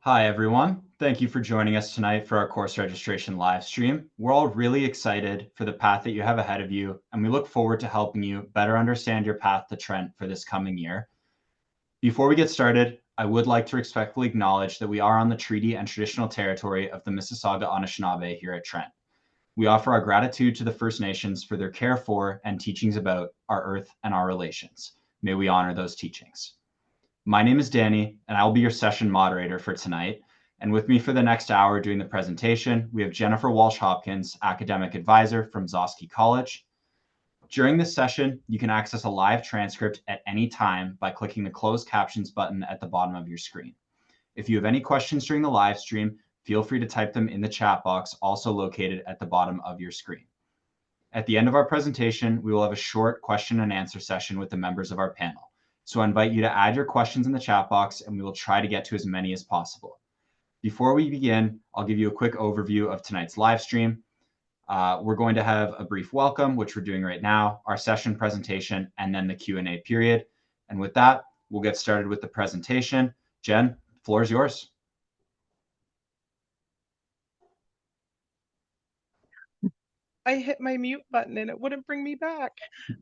Hi, everyone. Thank you for joining us tonight for our course registration live stream. We're all really excited for the path that you have ahead of you, and we look forward to helping you better understand your path to Trent for this coming year. Before we get started, I would like to respectfully acknowledge that we are on the treaty and traditional territory of the Mississauga Anishinaabe here at Trent. We offer our gratitude to the First Nations for their care for and teachings about our earth and our relations. May we honor those teachings. My name is Danny, and I will be your session moderator for tonight. And with me for the next hour doing the presentation, we have Jennifer Walsh-Hopkins, Academic Advisor from Zosky College. During this session, you can access a live transcript at any time by clicking the closed captions button at the bottom of your screen. If you have any questions during the live stream, feel free to type them in the chat box also located at the bottom of your screen. At the end of our presentation, we will have a short question and answer session with the members of our panel. So I invite you to add your questions in the chat box and we will try to get to as many as possible. Before we begin, I'll give you a quick overview of tonight's live stream. We're going to have a brief welcome, which we're doing right now, our session presentation, and then the Q&A period. And with that, we'll get started with the presentation. Jen, the floor is yours. I hit my mute button and it wouldn't bring me back.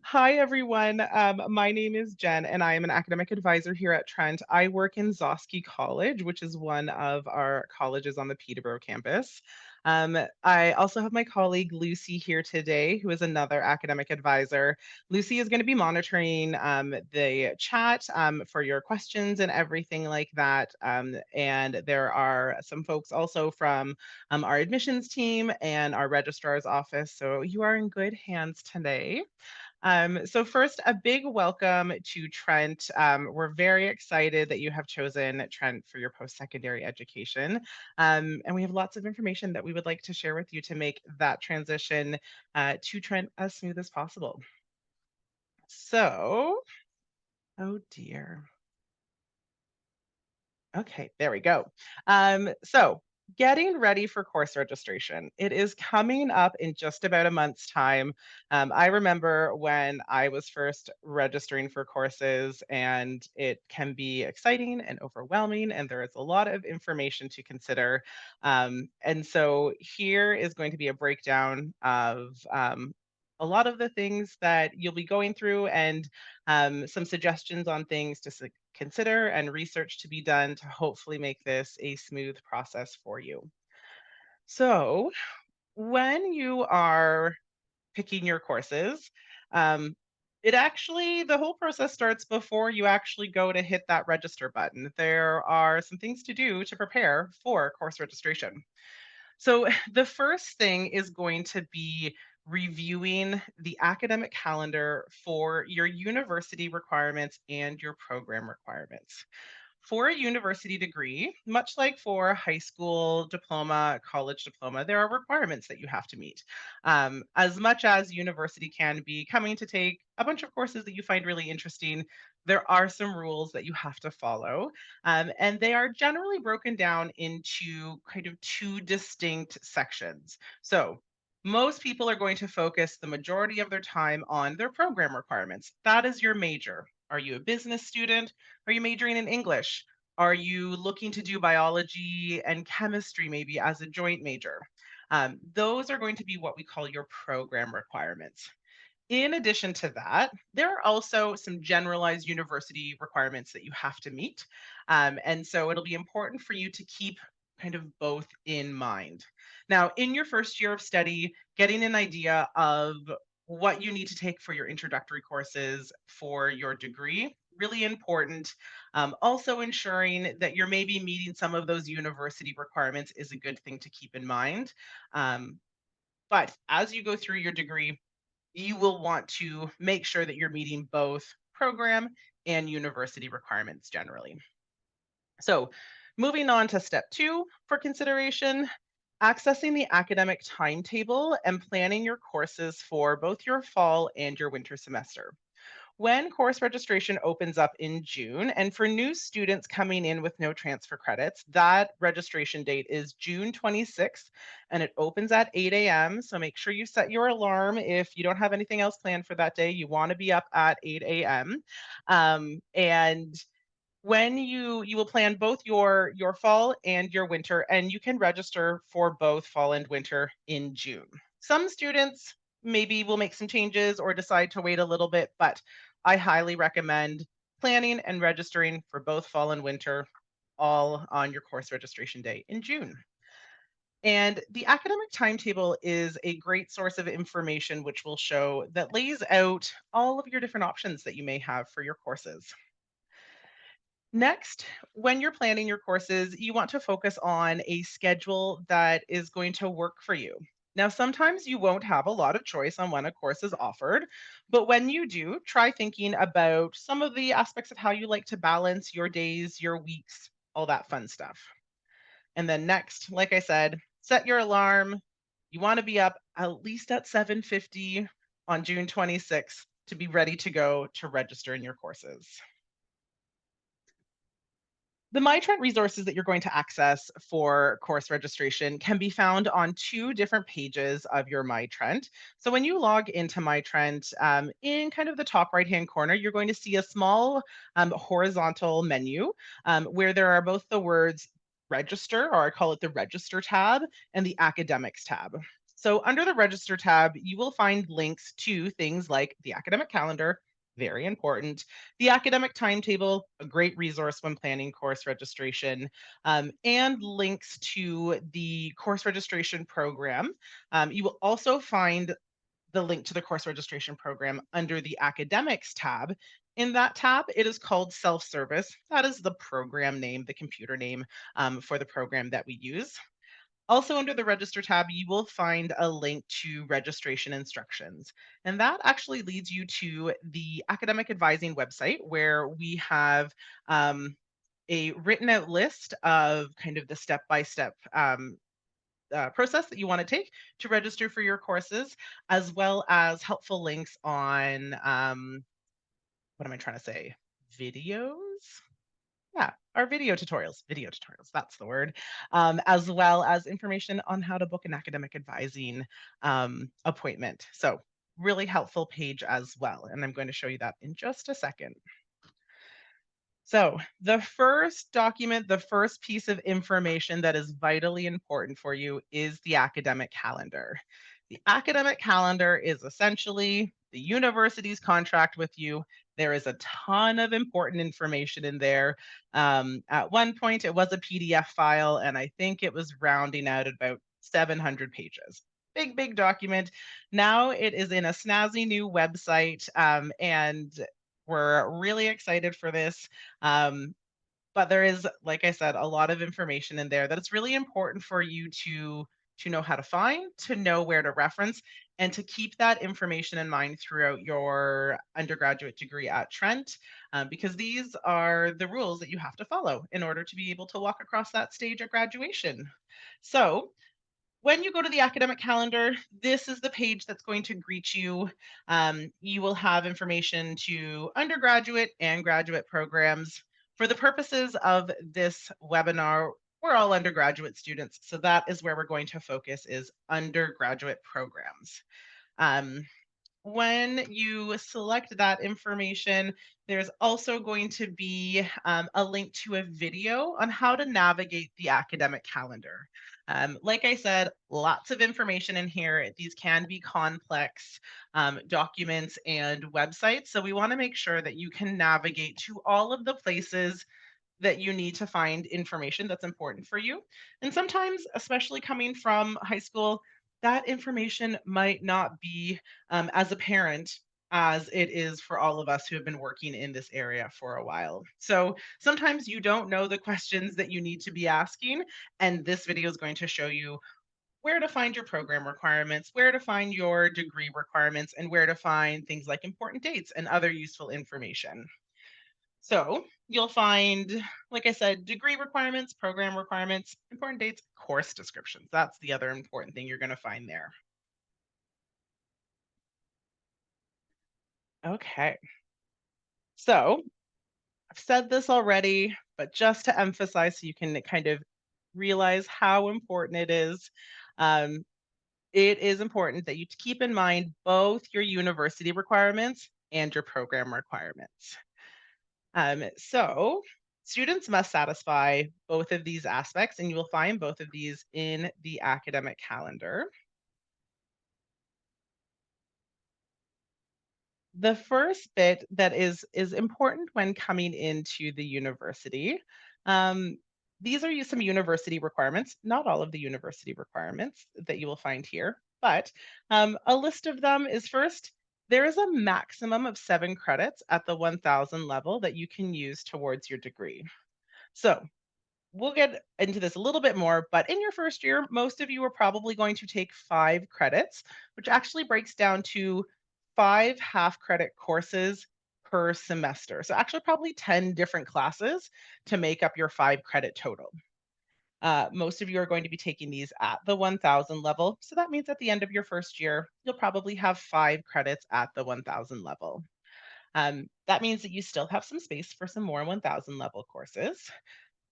Hi, everyone. My name is Jen, and I am an academic advisor here at Trent. I work in Zosky College, which is one of our colleges on the Peterborough campus. I also have my colleague Lucy here today, who is another academic advisor. Lucy is going to be monitoring the chat for your questions and everything like that. And there are some folks also from our admissions team and our registrar's office. So you are in good hands today. So first, a big welcome to Trent. We're very excited that you have chosen Trent for your post-secondary education. And we have lots of information that we would like to share with you to make that transition to Trent as smooth as possible. So, oh dear. Okay, there we go. So getting ready for course registration. It is coming up in just about a month's time. I remember when I was first registering for courses, and it can be exciting and overwhelming, and there is a lot of information to consider. And so here is going to be a breakdown of a lot of the things that you'll be going through, and some suggestions on things to consider and research to be done to hopefully make this a smooth process for you. So, when you are picking your courses, um, the whole process starts before you actually go to hit that register button. There are some things to do to prepare for course registration. So, the first thing is going to be reviewing the academic calendar for your university requirements and your program requirements. For a university degree, much like for a high school diploma, college diploma, there are requirements that you have to meet. As much as university can be coming to take a bunch of courses that you find really interesting, there are some rules that you have to follow. And they are generally broken down into kind of two distinct sections. So, most people are going to focus the majority of their time on their program requirements. That is your major. Are you a business student? Are you majoring in English? Are you looking to do biology and chemistry maybe as a joint major? Those are going to be what we call your program requirements. In addition to that, there are also some generalized university requirements that you have to meet. And so it'll be important for you to keep kind of both in mind. Now, in your first year of study, getting an idea of what you need to take for your introductory courses for your degree, really important. Also, ensuring that you're maybe meeting some of those university requirements is a good thing to keep in mind. But as you go through your degree, you will want to make sure that you're meeting both program and university requirements generally. So, moving on to step 2 for consideration, accessing the academic timetable and planning your courses for both your fall and your winter semester. When course registration opens up in June, and for new students coming in with no transfer credits, that registration date is June 26th, and it opens at 8 a.m. So make sure you set your alarm if you don't have anything else planned for that day. You want to be up at 8 a.m. And You will plan both your fall and your winter, and you can register for both fall and winter in June. Some students maybe will make some changes or decide to wait a little bit, but I highly recommend planning and registering for both fall and winter all on your course registration day in June. And the academic timetable is a great source of information which will show that lays out all of your different options that you may have for your courses. Next, when you're planning your courses, you want to focus on a schedule that is going to work for you. Now, sometimes you won't have a lot of choice on when a course is offered, but when you do, try thinking about some of the aspects of how you like to balance your days, your weeks, all that fun stuff. And then next, like I said, set your alarm. You want to be up at least at 7:50 on June 26th to be ready to go to register in your courses. The MyTrent resources that you're going to access for course registration can be found on two different pages of your MyTrent. So when you log into MyTrent, in kind of the top right-hand corner, you're going to see a small horizontal menu where there are both the words register, or I call it the register tab, and the academics tab. So under the register tab, you will find links to things like the academic calendar, very important, the academic timetable, a great resource when planning course registration, and links to the course registration program. You will also find the link to the course registration program under the academics tab. In that tab, it is called self-service. That is the program name, the computer name for the program that we use. Also, under the register tab, you will find a link to registration instructions. And that actually leads you to the academic advising website where we have a written out list of kind of the step by step process that you want to take to register for your courses, as well as helpful links on what am I trying to say? Videos? Yeah, our video tutorials, that's the word, as well as information on how to book an academic advising appointment. So, really helpful page as well. And I'm going to show you that in just a second. So, the first document, the first piece of information that is vitally important for you is the academic calendar. The academic calendar is essentially the university's contract with you. There is a ton of important information in there. At one point, it was a PDF file, and I think it was rounding out at about 700 pages. Big, big document. Now it is in a snazzy new website, and we're really excited for this. Um, but there is, like I said, a lot of information in there that it's really important for you to know how to find, to know where to reference, and to keep that information in mind throughout your undergraduate degree at Trent, because these are the rules that you have to follow in order to be able to walk across that stage at graduation. So when you go to the academic calendar, this is the page that's going to greet you. You will have information to undergraduate and graduate programs. For the purposes of this webinar, we're all undergraduate students, so that is where we're going to focus is undergraduate programs. Um, when you select that information, there's also going to be a link to a video on how to navigate the academic calendar. Like I said, lots of information in here. These can be complex documents and websites. So we want to make sure that you can navigate to all of the places that you need to find information that's important for you. And sometimes, especially coming from high school, that information might not be as apparent as it is for all of us who have been working in this area for a while. So sometimes you don't know the questions that you need to be asking, and this video is going to show you where to find your program requirements, where to find your degree requirements, and where to find things like important dates and other useful information. So you'll find, like I said, degree requirements, program requirements, important dates, course descriptions. That's the other important thing you're going to find there. Okay. So I've said this already, but just to emphasize so you can kind of realize how important um, it is important that you keep in mind both your university requirements and your program requirements. So Students must satisfy both of these aspects, and you will find both of these in the academic calendar. The first bit that is important when coming into the university, um, these are some university requirements, not all of the university requirements that you will find here, but a list of them is first, there is a maximum of 7 credits at the 1000 level that you can use towards your degree. So we'll get into this a little bit more, but in your first year, most of you are probably going to take 5 credits, which actually breaks down to 5 half credit courses per semester. So, actually, probably 10 different classes to make up your 5 credit total. Most of you are going to be taking these at the 1000 level. So, that means at the end of your first year, you'll probably have 5 credits at the 1000 level. That means that you still have some space for some more 1000 level courses.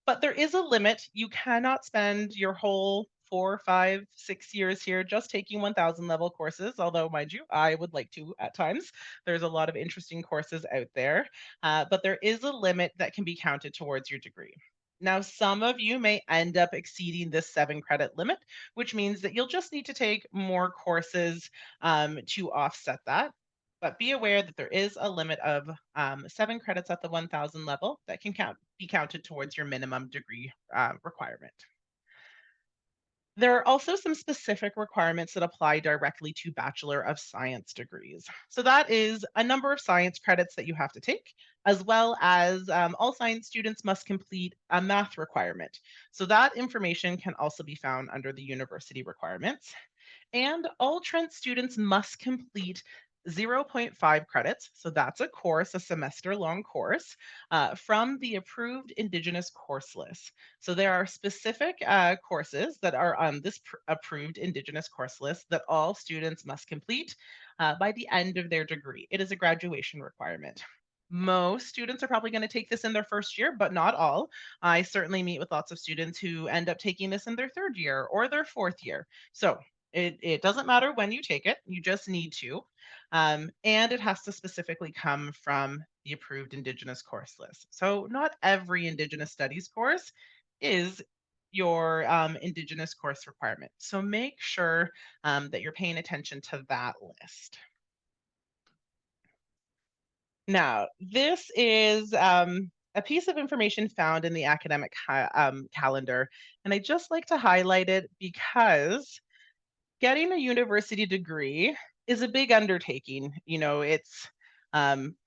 But there is a limit. You cannot spend your whole 4, 5, 6 years here just taking 1000 level courses, although, mind you, I would like to at times. There's a lot of interesting courses out there, but there is a limit that can be counted towards your degree. Now, some of you may end up exceeding this 7 credit limit, which means that you'll just need to take more courses to offset that. But be aware that there is a limit of 7 credits at the 1000 level that can be counted towards your minimum degree requirement. There are also some specific requirements that apply directly to Bachelor of Science degrees. So that is a number of science credits that you have to take, as well as all science students must complete a math requirement. So that information can also be found under the university requirements. And all Trent students must complete zero point 0.5 credits. So that's a course, a semester long course from the approved Indigenous course list. So there are specific courses that are on this approved Indigenous course list that all students must complete by the end of their degree. It is a graduation requirement. Most students are probably going to take this in their first year, but not all. I certainly meet with lots of students who end up taking this in their third year or their fourth year. So it doesn't matter when you take it, you just need to. And it has to specifically come from the approved Indigenous course list. So not every Indigenous studies course is your Indigenous course requirement. So make sure that you're paying attention to that list. Now, this is a piece of information found in the academic calendar, and I just like to highlight it because getting a university degree is a big undertaking. It's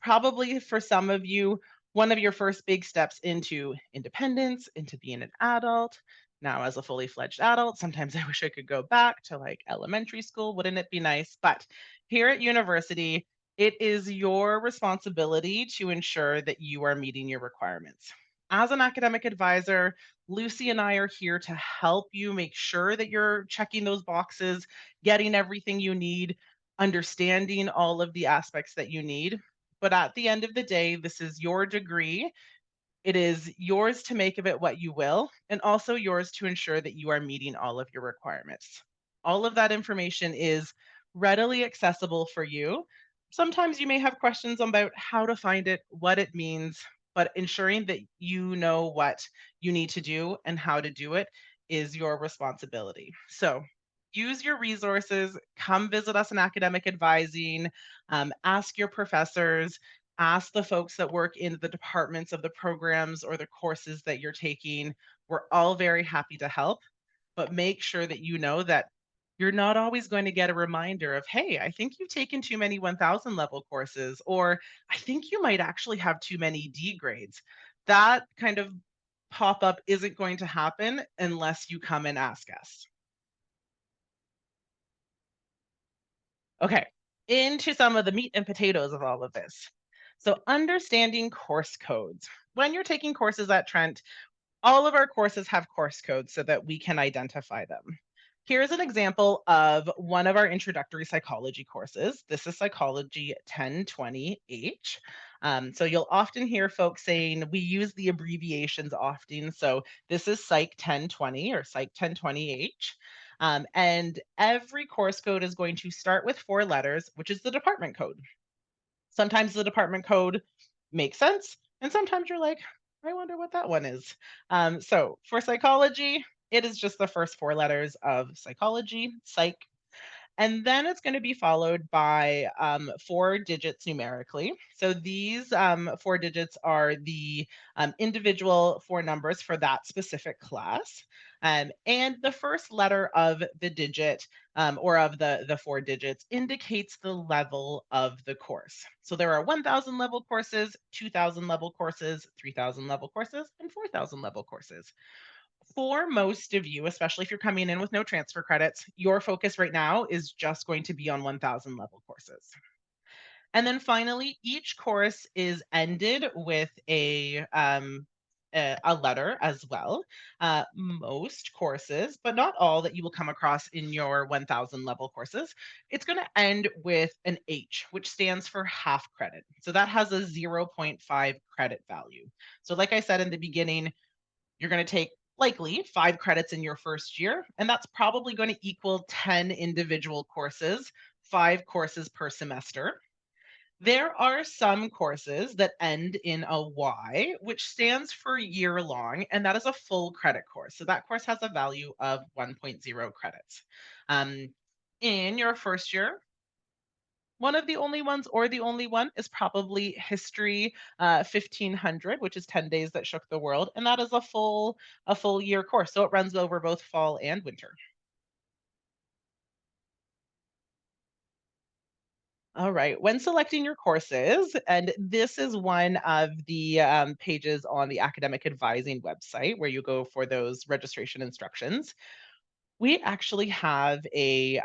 probably for some of you one of your first big steps into independence, into being an adult. Now, as a fully fledged adult, sometimes I wish I could go back to like elementary school. Wouldn't it be nice? But here at university, it is your responsibility to ensure that you are meeting your requirements. As an academic advisor, Lucy and I are here to help you make sure that you're checking those boxes, getting everything you need, understanding all of the aspects that you need. But at the end of the day, this is your degree. It is yours to make of it what you will, and also yours to ensure that you are meeting all of your requirements. All of that information is readily accessible for you. Sometimes you may have questions about how to find it, what it means, but ensuring that you know what you need to do and how to do it is your responsibility. So use your resources, come visit us in academic advising, ask your professors, ask the folks that work in the departments of the programs or the courses that you're taking. We're all very happy to help, but make sure that you know that you're not always going to get a reminder of, hey, I think you've taken too many 1000 level courses, or I think you might actually have too many D grades. That kind of pop up isn't going to happen unless you come and ask us. Okay, into some of the meat and potatoes of all of this. So, understanding course codes. When you're taking courses at Trent, all of our courses have course codes so that we can identify them. Here's an example of one of our introductory psychology courses. This is Psychology 1020H. So you'll often hear folks saying we use the abbreviations often. So this is Psych 1020 or Psych 1020H. And every course code is going to start with 4 letters, which is the department code. Sometimes the department code makes sense, and sometimes you're like, I wonder what that one is. So for psychology, it is just the first four letters of psychology, psych. And then it's going to be followed by four digits numerically. So these four digits are the individual four numbers for that specific class. And the first letter of the digit or of the four digits indicates the level of the course. So there are 1,000 level courses, 2,000 level courses, 3,000 level courses, and 4,000 level courses. For most of you, especially if you're coming in with no transfer credits, your focus right now is just going to be on 1,000 level courses. And then finally, each course is ended with a letter as well. Most courses, but not all that you will come across in your 1,000 level courses, it's going to end with an H, which stands for half credit. So that has a zero 0.5 credit value. So like I said in the beginning, you're going to take likely 5 credits in your first year, and that's probably going to equal 10 individual courses, 5 courses per semester. There are some courses that end in a Y, which stands for year long, and that is a full credit course. So that course has a value of 1.0 credits. Um, in your first year, one of the only ones or the only one is probably History 1500, which is 10 days that shook the world, and that is a full year course. So it runs over both fall and winter. All right. When selecting your courses, and this is one of the pages on the academic advising website where you go for those registration instructions. We actually have a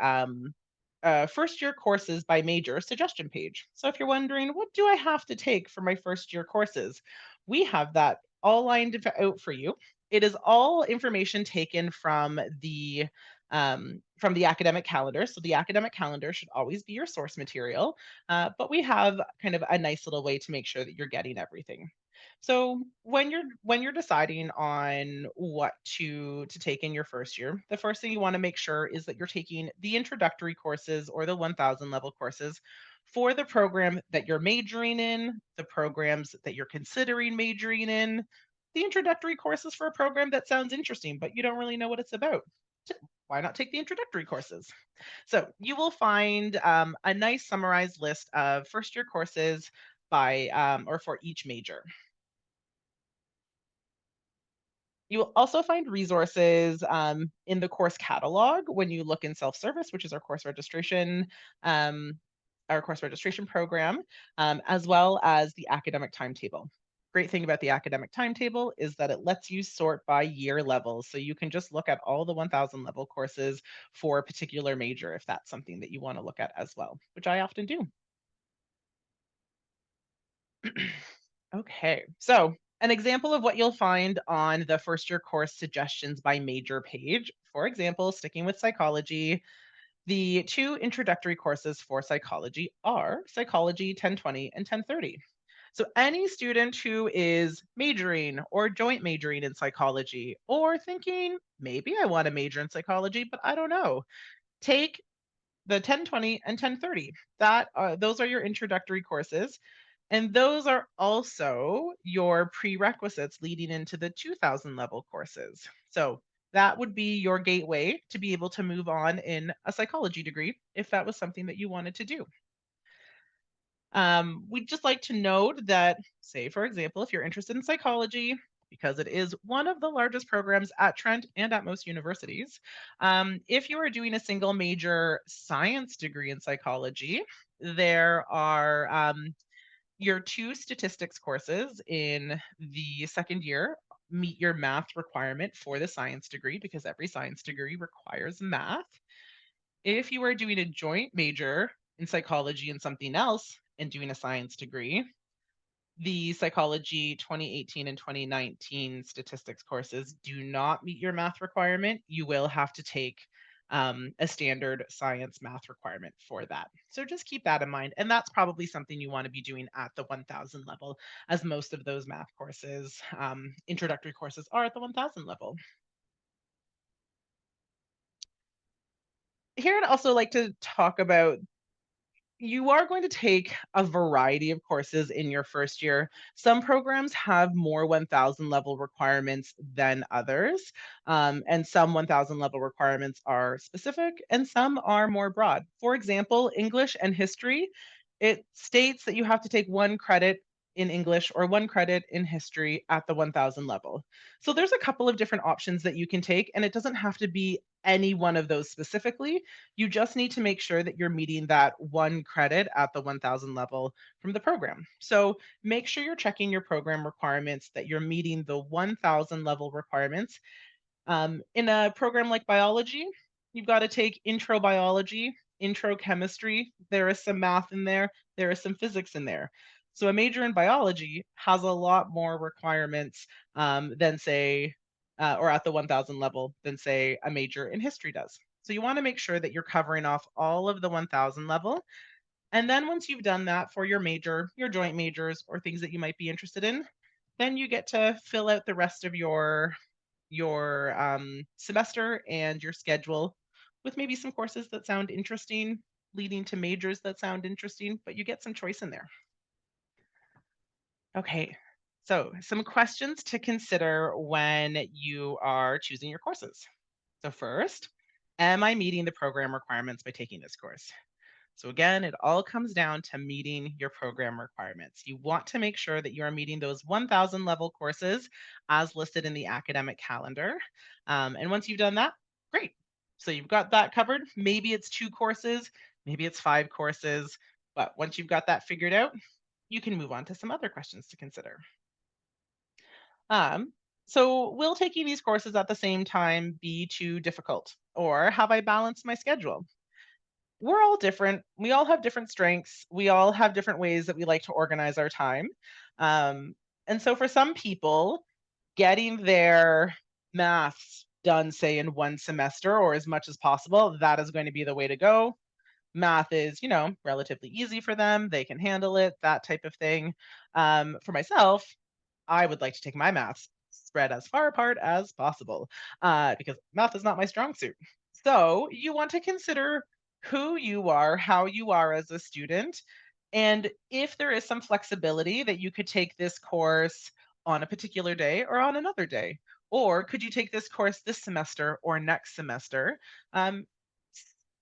first year courses by major suggestion page. So if you're wondering, what do I have to take for my first year courses? We have that all lined out for you. It is all information taken from the academic calendar. So the academic calendar should always be your source material, but we have kind of a nice little way to make sure that you're getting everything. So when you're deciding on what to take in your first year, the first thing you want to make sure is that you're taking the introductory courses or the 1,000 level courses for the program that you're majoring in, the programs that you're considering majoring in, the introductory courses for a program that sounds interesting, but you don't really know what it's about. Why not take the introductory courses? So you will find a nice summarized list of first year courses by or for each major. You will also find resources in the course catalog when you look in self-service, which is um, our course registration program, as well as the academic timetable. Great thing about the academic timetable is that it lets you sort by year levels. So you can just look at all the 1,000 level courses for a particular major if that's something that you want to look at as well, which I often do. Okay, so an example of what you'll find on the first year course suggestions by major page. For example, sticking with psychology, the two introductory courses for psychology are Psychology 1020 and 1030. So, any student who is majoring or joint majoring in psychology or thinking, maybe I want to major in psychology, but I don't know, take the 1020 and 1030. Those are your introductory courses. And those are also your prerequisites leading into the 2,000 level courses. So that would be your gateway to be able to move on in a psychology degree if that was something that you wanted to do. We'd just like to note that, say, for example, if you're interested in psychology, because it is one of the largest programs at Trent and at most universities, if you are doing a single major science degree in psychology, there are your two statistics courses in the second year meet your math requirement for the science degree because every science degree requires math. If you are doing a joint major in psychology and something else and doing a science degree, the psychology 2018 and 2019 statistics courses do not meet your math requirement. You will have to take a standard science math requirement for that. So just keep that in mind. And that's probably something you want to be doing at the 1,000 level, as most of those math courses, introductory courses, are at the 1,000 level. Here, I'd also like to talk about You are going to take a variety of courses in your first year. Some programs have more 1000 level requirements than others, and some 1000 level requirements are specific and some are more broad. For example, English and history, it states that you have to take 1 credit in English or 1 credit in history at the 1000 level. So there's a couple of different options that you can take, and it doesn't have to be any one of those specifically. You just need to make sure that you're meeting that 1 credit at the 1000 level from the program. So make sure you're checking your program requirements, that you're meeting the 1000 level requirements. In a program like biology, you've got to take intro biology, intro chemistry. There is some math in there is some physics in there. So a major in biology has a lot more requirements than, say, or at the 1000 level than, say, a major in history does. So you want to make sure that you're covering off all of the 1000 level. And then once you've done that for your major, your joint majors, or things that you might be interested in, then you get to fill out the rest of your semester and your schedule with maybe some courses that sound interesting, leading to majors that sound interesting, but you get some choice in there. Okay, so some questions to consider when you are choosing your courses. So, first, am I meeting the program requirements by taking this course? So again, it all comes down to meeting your program requirements. You want to make sure that you are meeting those 1000 level courses as listed in the academic calendar. And once you've done that, great. So you've got that covered. Maybe it's 2 courses, maybe it's 5 courses. But once you've got that figured out, you can move on to some other questions to consider. Um, so will taking these courses at the same time be too difficult? Or have I balanced my schedule? We're all different. We all have different strengths. We all have different ways that we like to organize our time. And so for some people, getting their maths done, say, in 1 semester or as much as possible, that is going to be the way to go. Math is, relatively easy for them. They can handle it, that type of thing. For myself, I would like to take my maths spread as far apart as possible because math is not my strong suit. So you want to consider who you are, how you are as a student, and if there is some flexibility that you could take this course on a particular day or on another day. Or could you take this course this semester or next semester? Um,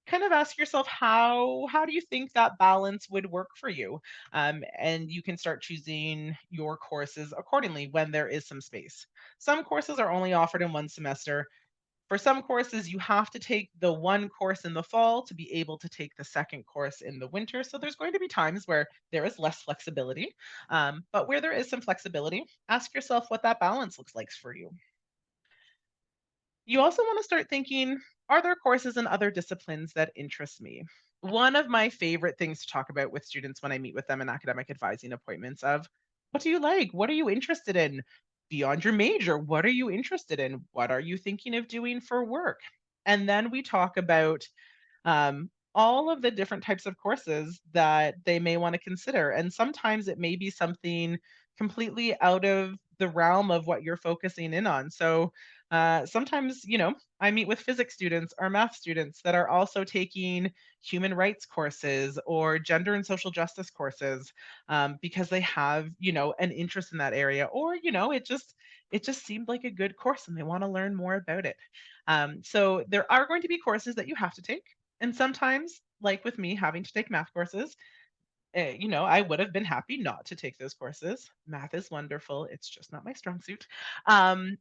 Kind of ask yourself how do you think that balance would work for you, and you can start choosing your courses accordingly when there is some space. Some courses are only offered in 1 semester. For some courses you have to take the 1 course in the fall to be able to take the second course in the winter, so there's going to be times where there is less flexibility, but where there is some flexibility, ask yourself what that balance looks like for you. You also want to start thinking, are there courses in other disciplines that interest me? One of my favorite things to talk about with students when I meet with them in academic advising appointments of, what do you like? What are you interested in? Beyond your major, what are you interested in? What are you thinking of doing for work? And then we talk about all of the different types of courses that they may want to consider. And sometimes it may be something completely out of the realm of what you're focusing in on. So sometimes, I meet with physics students or math students that are also taking human rights courses or gender and social justice courses because they have, an interest in that area, or it just seemed like a good course and they want to learn more about it. So there are going to be courses that you have to take, and sometimes, like with me having to take math courses, I would have been happy not to take those courses. Math is wonderful. It's just not my strong suit. Um,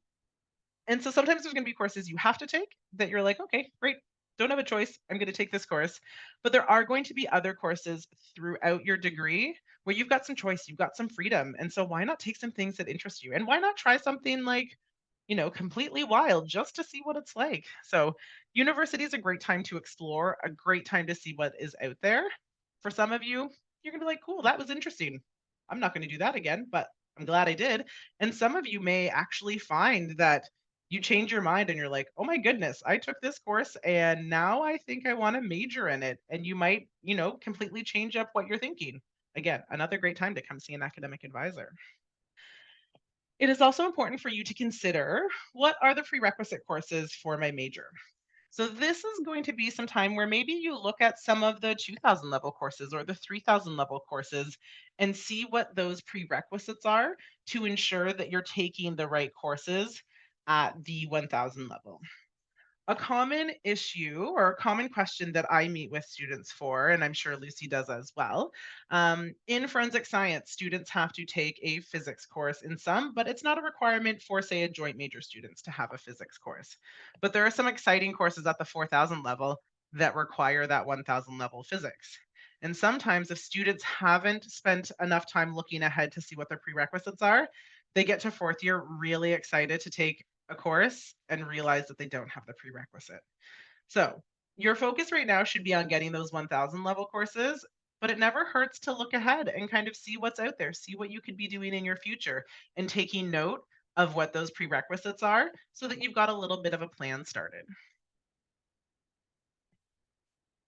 and so sometimes there's going to be courses you have to take that you're like, okay, great. Don't have a choice. I'm going to take this course. But there are going to be other courses throughout your degree where you've got some choice, you've got some freedom. And so why not take some things that interest you? And why not try something like, completely wild just to see what it's like? So, university is a great time to explore, a great time to see what is out there. For some of you, you're going to be like, cool, that was interesting. I'm not going to do that again, but I'm glad I did. And some of you may actually find that you change your mind and you're like, oh my goodness, I took this course and now I think I want to major in it. And you might, completely change up what you're thinking. Again, another great time to come see an academic advisor. It is also important for you to consider, what are the prerequisite courses for my major? So this is going to be some time where maybe you look at some of the 2000 level courses or the 3000 level courses and see what those prerequisites are to ensure that you're taking the right courses at the 1000 level. A common issue or a common question that I meet with students for, and I'm sure Lucy does as well, in forensic science, students have to take a physics course in some, but it's not a requirement for, say, a joint major students to have a physics course. But there are some exciting courses at the 4000 level that require that 1000 level physics. And sometimes, if students haven't spent enough time looking ahead to see what their prerequisites are, they get to fourth year really excited to take a course and realize that they don't have the prerequisite. So, your focus right now should be on getting those 1000 level courses, but it never hurts to look ahead and kind of see what's out there, see what you could be doing in your future, and taking note of what those prerequisites are so that you've got a little bit of a plan started.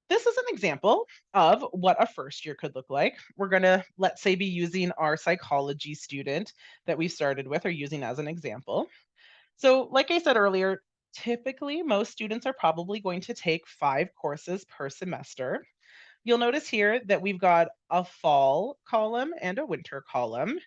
This is an example of what a first year could look like. We're going to, let's say, be using our psychology student that we started with or using as an example. So, like I said earlier, typically most students are probably going to take 5 courses per semester. You'll notice here that we've got a fall column and a winter column.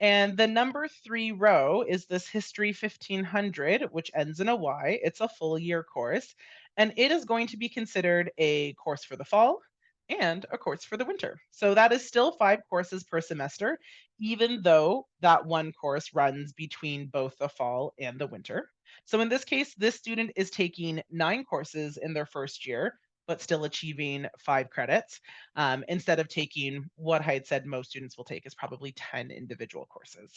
And the number 3 row is this History 1500, which ends in a Y. It's a full year course. And it is going to be considered a course for the fall and a course for the winter. So that is still 5 courses per semester, even though that one course runs between both the fall and the winter. So in this case, this student is taking 9 courses in their first year, but still achieving 5 credits, instead of taking what I had said most students will take is probably 10 individual courses.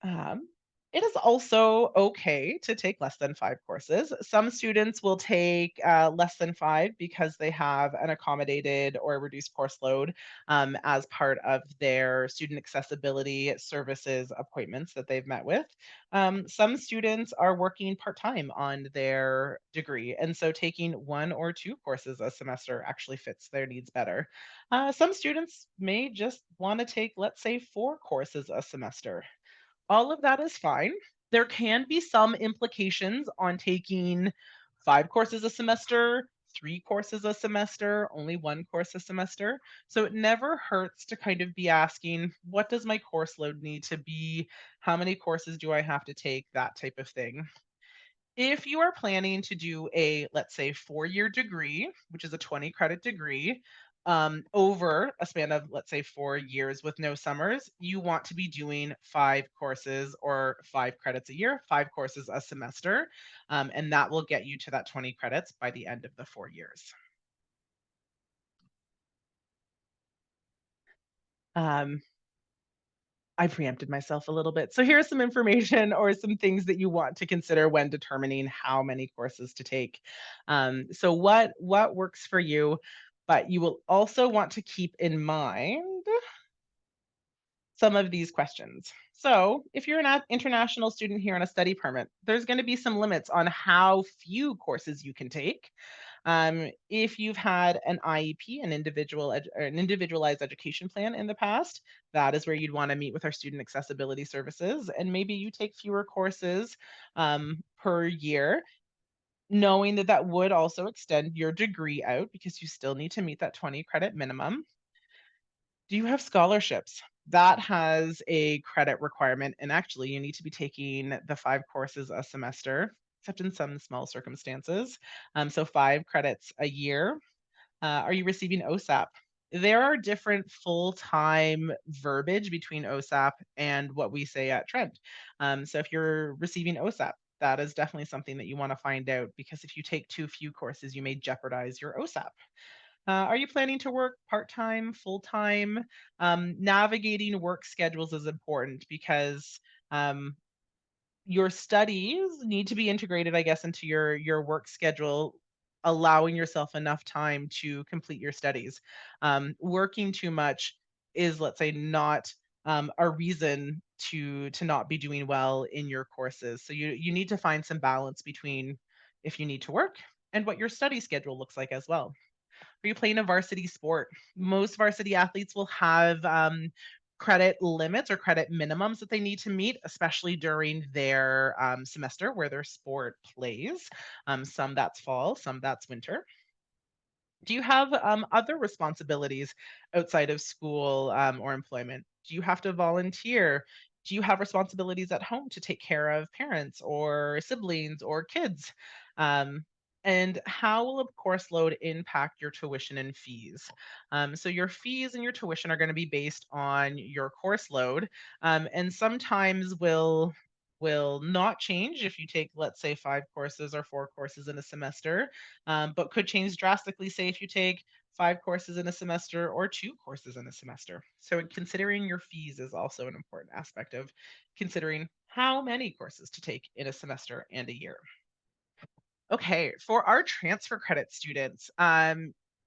Um, it is also okay to take less than 5 courses. Some students will take less than 5 because they have an accommodated or reduced course load as part of their student accessibility services appointments that they've met with. Some students are working part time on their degree, and so taking 1 or 2 courses a semester actually fits their needs better. Some students may just want to take, let's say, 4 courses a semester. All of that is fine. There can be some implications on taking 5 courses a semester, 3 courses a semester, only 1 course a semester. So it never hurts to kind of be asking, what does my course load need to be? How many courses do I have to take? That type of thing. If you are planning to do a, let's say, 4 year degree, which is a 20 credit degree, over a span of, let's say, 4 years with no summers, you want to be doing 5 courses or 5 credits a year, 5 courses a semester. And that will get you to that 20 credits by the end of the 4 years. Um, I preempted myself a little bit. So here's some information or some things that you want to consider when determining how many courses to take. So what works for you, but you will also want to keep in mind some of these questions. So, if you're an international student here on a study permit, there's going to be some limits on how few courses you can take. If you've had an IEP, or an individualized education plan in the past, that is where you'd want to meet with our student accessibility services, and maybe you take fewer courses per year, knowing that that would also extend your degree out because you still need to meet that 20 credit minimum. Do you have scholarships? That has a credit requirement, and actually, you need to be taking the 5 courses a semester, except in some small circumstances. So 5 credits a year. Are you receiving OSAP? There are different full-time verbiage between OSAP and what we say at Trent. So if you're receiving OSAP, that is definitely something that you want to find out because if you take too few courses, you may jeopardize your OSAP. Are you planning to work part-time, full-time? Navigating work schedules is important because um, your studies need to be integrated, I guess, into your work schedule, allowing yourself enough time to complete your studies. Working too much is, let's say, not a reason to not be doing well in your courses. So you need to find some balance between if you need to work and what your study schedule looks like as well. Are you playing a varsity sport? Most varsity athletes will have credit limits or credit minimums that they need to meet, especially during their semester where their sport plays. Some that's fall, some that's winter. Do you have other responsibilities outside of school or employment? Do you have to volunteer? Do you have responsibilities at home to take care of parents or siblings or kids? Um, and how will a course load impact your tuition and fees? So, your fees and your tuition are going to be based on your course load, and sometimes will not change if you take, let's say, 5 courses or 4 courses in a semester, but could change drastically, say, if you take 5 courses in a semester or 2 courses in a semester. So, considering your fees is also an important aspect of considering how many courses to take in a semester and a year. Okay, for our transfer credit students,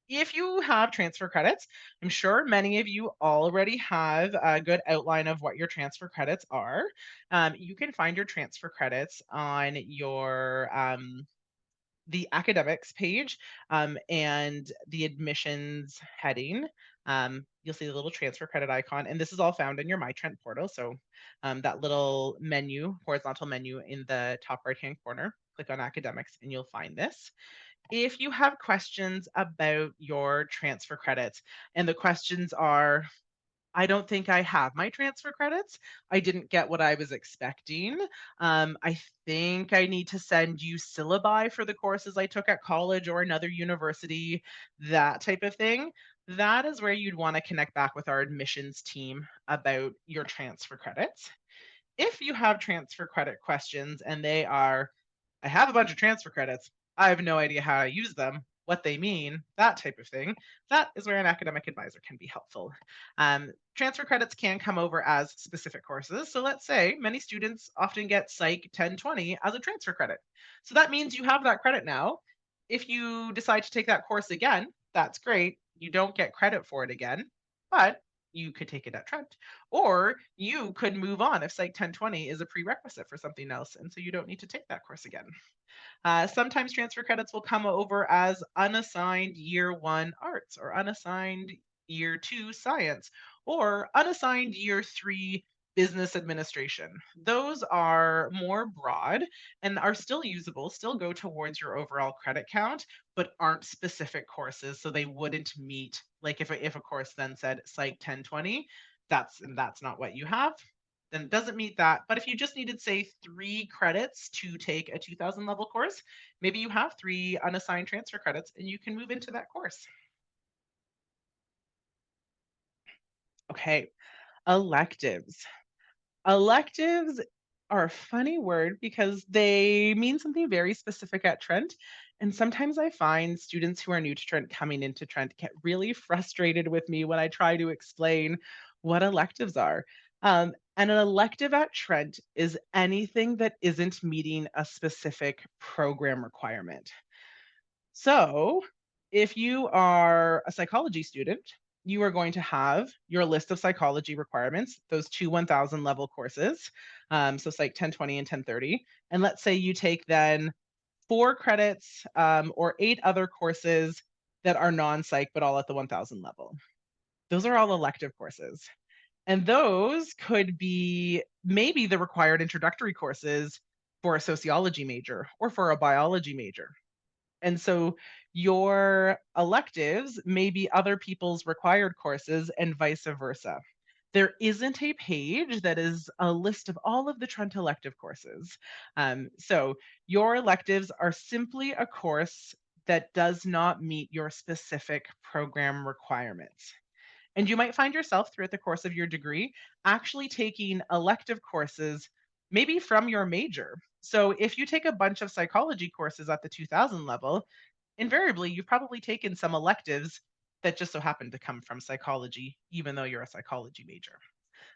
if you have transfer credits, I'm sure many of you already have a good outline of what your transfer credits are. You can find your transfer credits on your the academics page, and the admissions heading. You'll see the little transfer credit icon, and this is all found in your My Trent portal. So that little menu, horizontal menu in the top right hand corner, click on academics, and you'll find this. If you have questions about your transfer credits, and the questions are, I don't think I have my transfer credits. I didn't get what I was expecting. I think I need to send you syllabi for the courses I took at college or another university, that type of thing. That is where you'd want to connect back with our admissions team about your transfer credits. If you have transfer credit questions and they are, I have a bunch of transfer credits, I have no idea how I use them, what they mean, that type of thing, that is where an academic advisor can be helpful. Transfer credits can come over as specific courses. So let's say many students often get Psych 1020 as a transfer credit. So that means you have that credit now. If you decide to take that course again, that's great. You don't get credit for it again, but you could take it at Trent. Or you could move on if Psych 1020 is a prerequisite for something else, and so you don't need to take that course again. Sometimes transfer credits will come over as unassigned year one arts or unassigned year two science or unassigned year three business administration. Those are more broad and are still usable, still go towards your overall credit count, but aren't specific courses. So they wouldn't meet, like if a course then said Psych 1020, that's not what you have, then it doesn't meet that. But if you just needed, say, 3 credits to take a 2000 level course, maybe you have 3 unassigned transfer credits and you can move into that course. Okay, electives. Electives are a funny word because they mean something very specific at Trent. And sometimes I find students who are new to Trent coming into Trent get really frustrated with me when I try to explain what electives are. And an elective at Trent is anything that isn't meeting a specific program requirement. So, if you are a psychology student, you are going to have your list of psychology requirements, those 2 1000 level courses. So, Psych 1020 and 1030. And let's say you take then 4 credits or 8 other courses that are non psych, but all at the 1000 level. Those are all elective courses. And those could be maybe the required introductory courses for a sociology major or for a biology major. And so your electives may be other people's required courses and vice versa. There isn't a page that is a list of all of the Trent elective courses. So your electives are simply a course that does not meet your specific program requirements. And you might find yourself throughout the course of your degree actually taking elective courses, maybe from your major. So if you take a bunch of psychology courses at the 2000 level, invariably you've probably taken some electives that just so happen to come from psychology, even though you're a psychology major.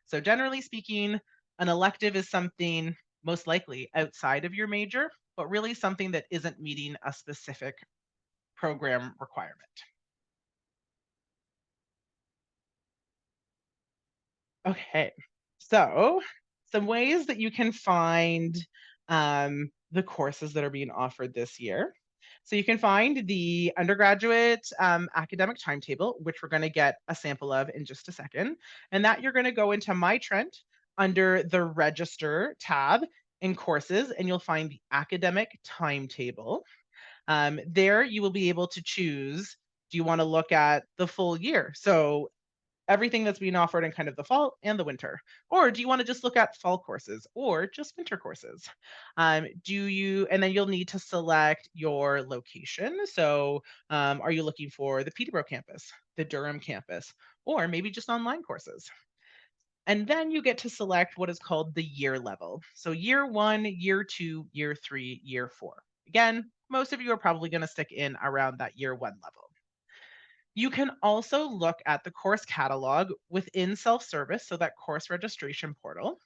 So generally speaking, an elective is something most likely outside of your major, but really something that isn't meeting a specific program requirement. Okay. So, some ways that you can find the courses that are being offered this year. So you can find the undergraduate academic timetable, which we're going to get a sample of in just a second. And that you're going to go into My Trent under the Register tab in Courses, and you'll find the academic timetable. There you will be able to choose, do you want to look at the full year? So everything that's being offered in kind of the fall and the winter? Or do you want to just look at fall courses or just winter courses? And then you'll need to select your location. So are you looking for the Peterborough campus, the Durham campus, or maybe just online courses? And then you get to select what is called the year level. So year 1, year 2, year 3, year 4. Again, most of you are probably going to stick in around that year 1 level. You can also look at the course catalog within self-service, so that course registration portal.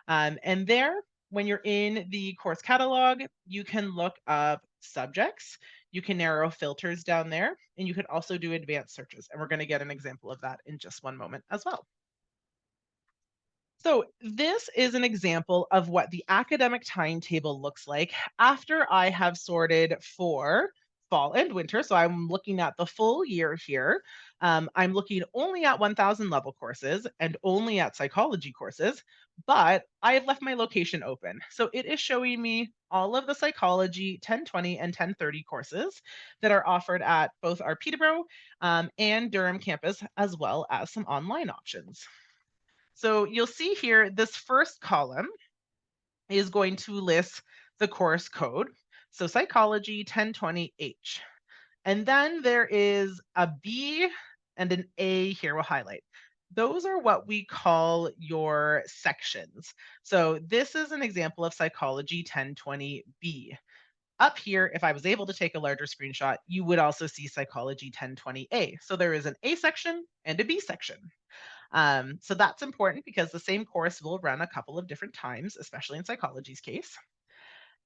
And there, when you're in the course catalog, you can look up subjects, you can narrow filters down there, and you can also do advanced searches. And we're going to get an example of that in just one moment as well. So this is an example of what the academic timetable looks like after I have sorted for fall and winter. So I'm looking at the full year here. I'm looking only at 1000 level courses and only at psychology courses, but I have left my location open. So it is showing me all of the psychology 1020 and 1030 courses that are offered at both our Peterborough and Durham campus, as well as some online options. So you'll see here, this first column is going to list the course code. So psychology 1020H. And then there is a B and an A here we'll highlight. Those are what we call your sections. So this is an example of psychology 1020B. Up here, if I was able to take a larger screenshot, you would also see psychology 1020A. So there is an A section and a B section. So that's important because the same course will run a couple of different times, especially in psychology's case.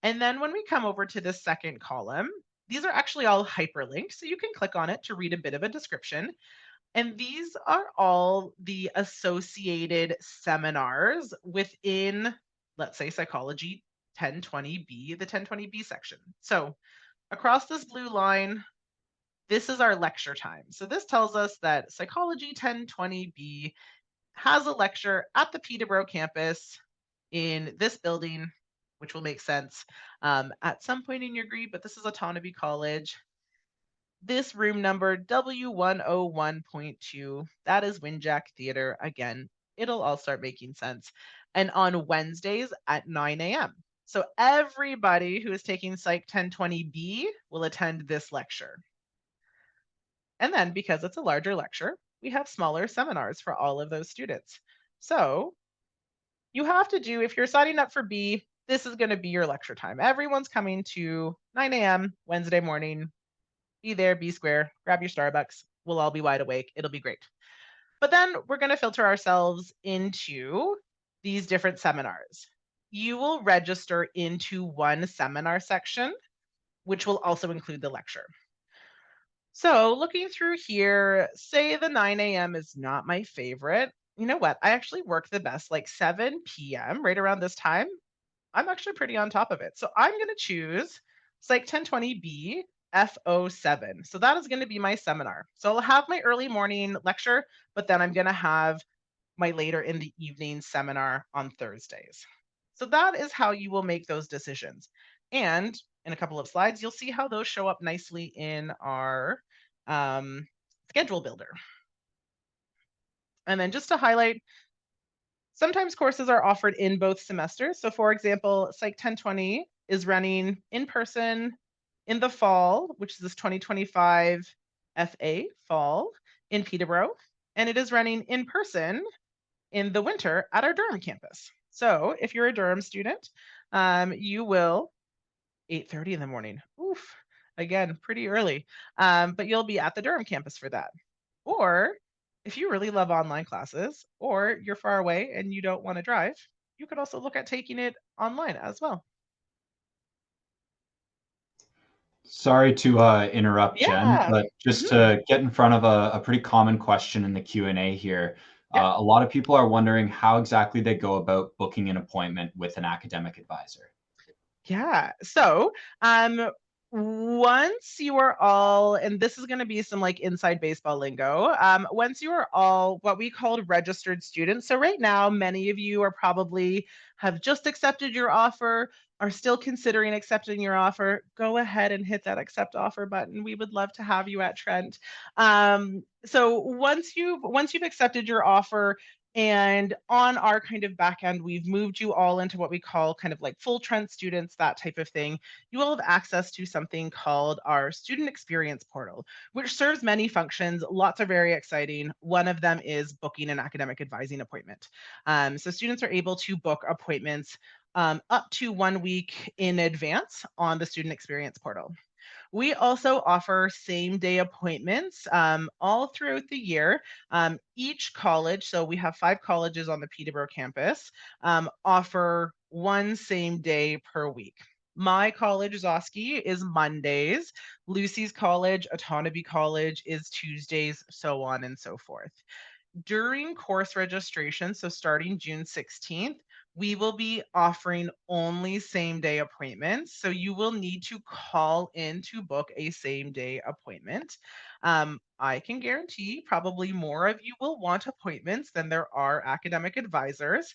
And then when we come over to the second column, these are actually all hyperlinked. So you can click on it to read a bit of a description. And these are all the associated seminars within, let's say, psychology 1020B, the 1020B section. So across this blue line, this is our lecture time. So this tells us that psychology 1020B has a lecture at the Peterborough campus in this building, which will make sense at some point in your degree, but this is Autonomy College. This room number W101.2, that is Winjack Theatre. Again, it'll all start making sense. And on Wednesdays at 9 a.m. So everybody who is taking Psych 1020B will attend this lecture. And then because it's a larger lecture, we have smaller seminars for all of those students. So you have to do, if you're signing up for B, this is going to be your lecture time. Everyone's coming to 9 a.m. Wednesday morning. Be there, be square, grab your Starbucks. We'll all be wide awake. It'll be great. But then we're going to filter ourselves into these different seminars. You will register into one seminar section, which will also include the lecture. So looking through here, say the 9 a.m. is not my favorite. You know what? I actually work the best like 7 p.m. right around this time. I'm actually pretty on top of it. So I'm going to choose Psych 1020B FO7. So that is going to be my seminar. So I'll have my early morning lecture, but then I'm going to have my later in the evening seminar on Thursdays. So that is how you will make those decisions. And in a couple of slides, you'll see how those show up nicely in our schedule builder. And then just to highlight, sometimes courses are offered in both semesters. So for example, Psych 1020 is running in person in the fall, which is this 2025 FA fall in Peterborough, and it is running in person in the winter at our Durham campus. So if you're a Durham student, you will 8:30 in the morning. Oof, again, pretty early. But you'll be at the Durham campus for that. Or if you really love online classes, or you're far away and you don't want to drive, you could also look at taking it online as well. Sorry to interrupt, Jen, Yeah. but just to get in front of a pretty common question in the Q&A here, Yeah. a lot of people are wondering how exactly they go about booking an appointment with an academic advisor. Yeah. So Once you are all, and this is going to be some like inside baseball lingo. Once you are all what we called registered students. So right now, many of you are probably have just accepted your offer, are still considering accepting your offer. Go ahead and hit that accept offer button. We would love to have you at Trent. So once you've accepted your offer, and on our kind of back end, we've moved you all into what we call kind of like full Trent students, that type of thing. You will have access to something called our student experience portal, which serves many functions. Lots are very exciting. One of them is booking an academic advising appointment. So students are able to book appointments up to 1 week in advance on the student experience portal. We also offer same day appointments all throughout the year. Each college, so we have 5 colleges on the Peterborough campus, offer one same day per week. My college, Zosky, is Mondays. Lucy's college, Autonomy College, is Tuesdays, so on and so forth. During course registration, so starting June 16th, we will be offering only same day appointments. So you will need to call in to book a same day appointment. I can guarantee probably more of you will want appointments than there are academic advisors.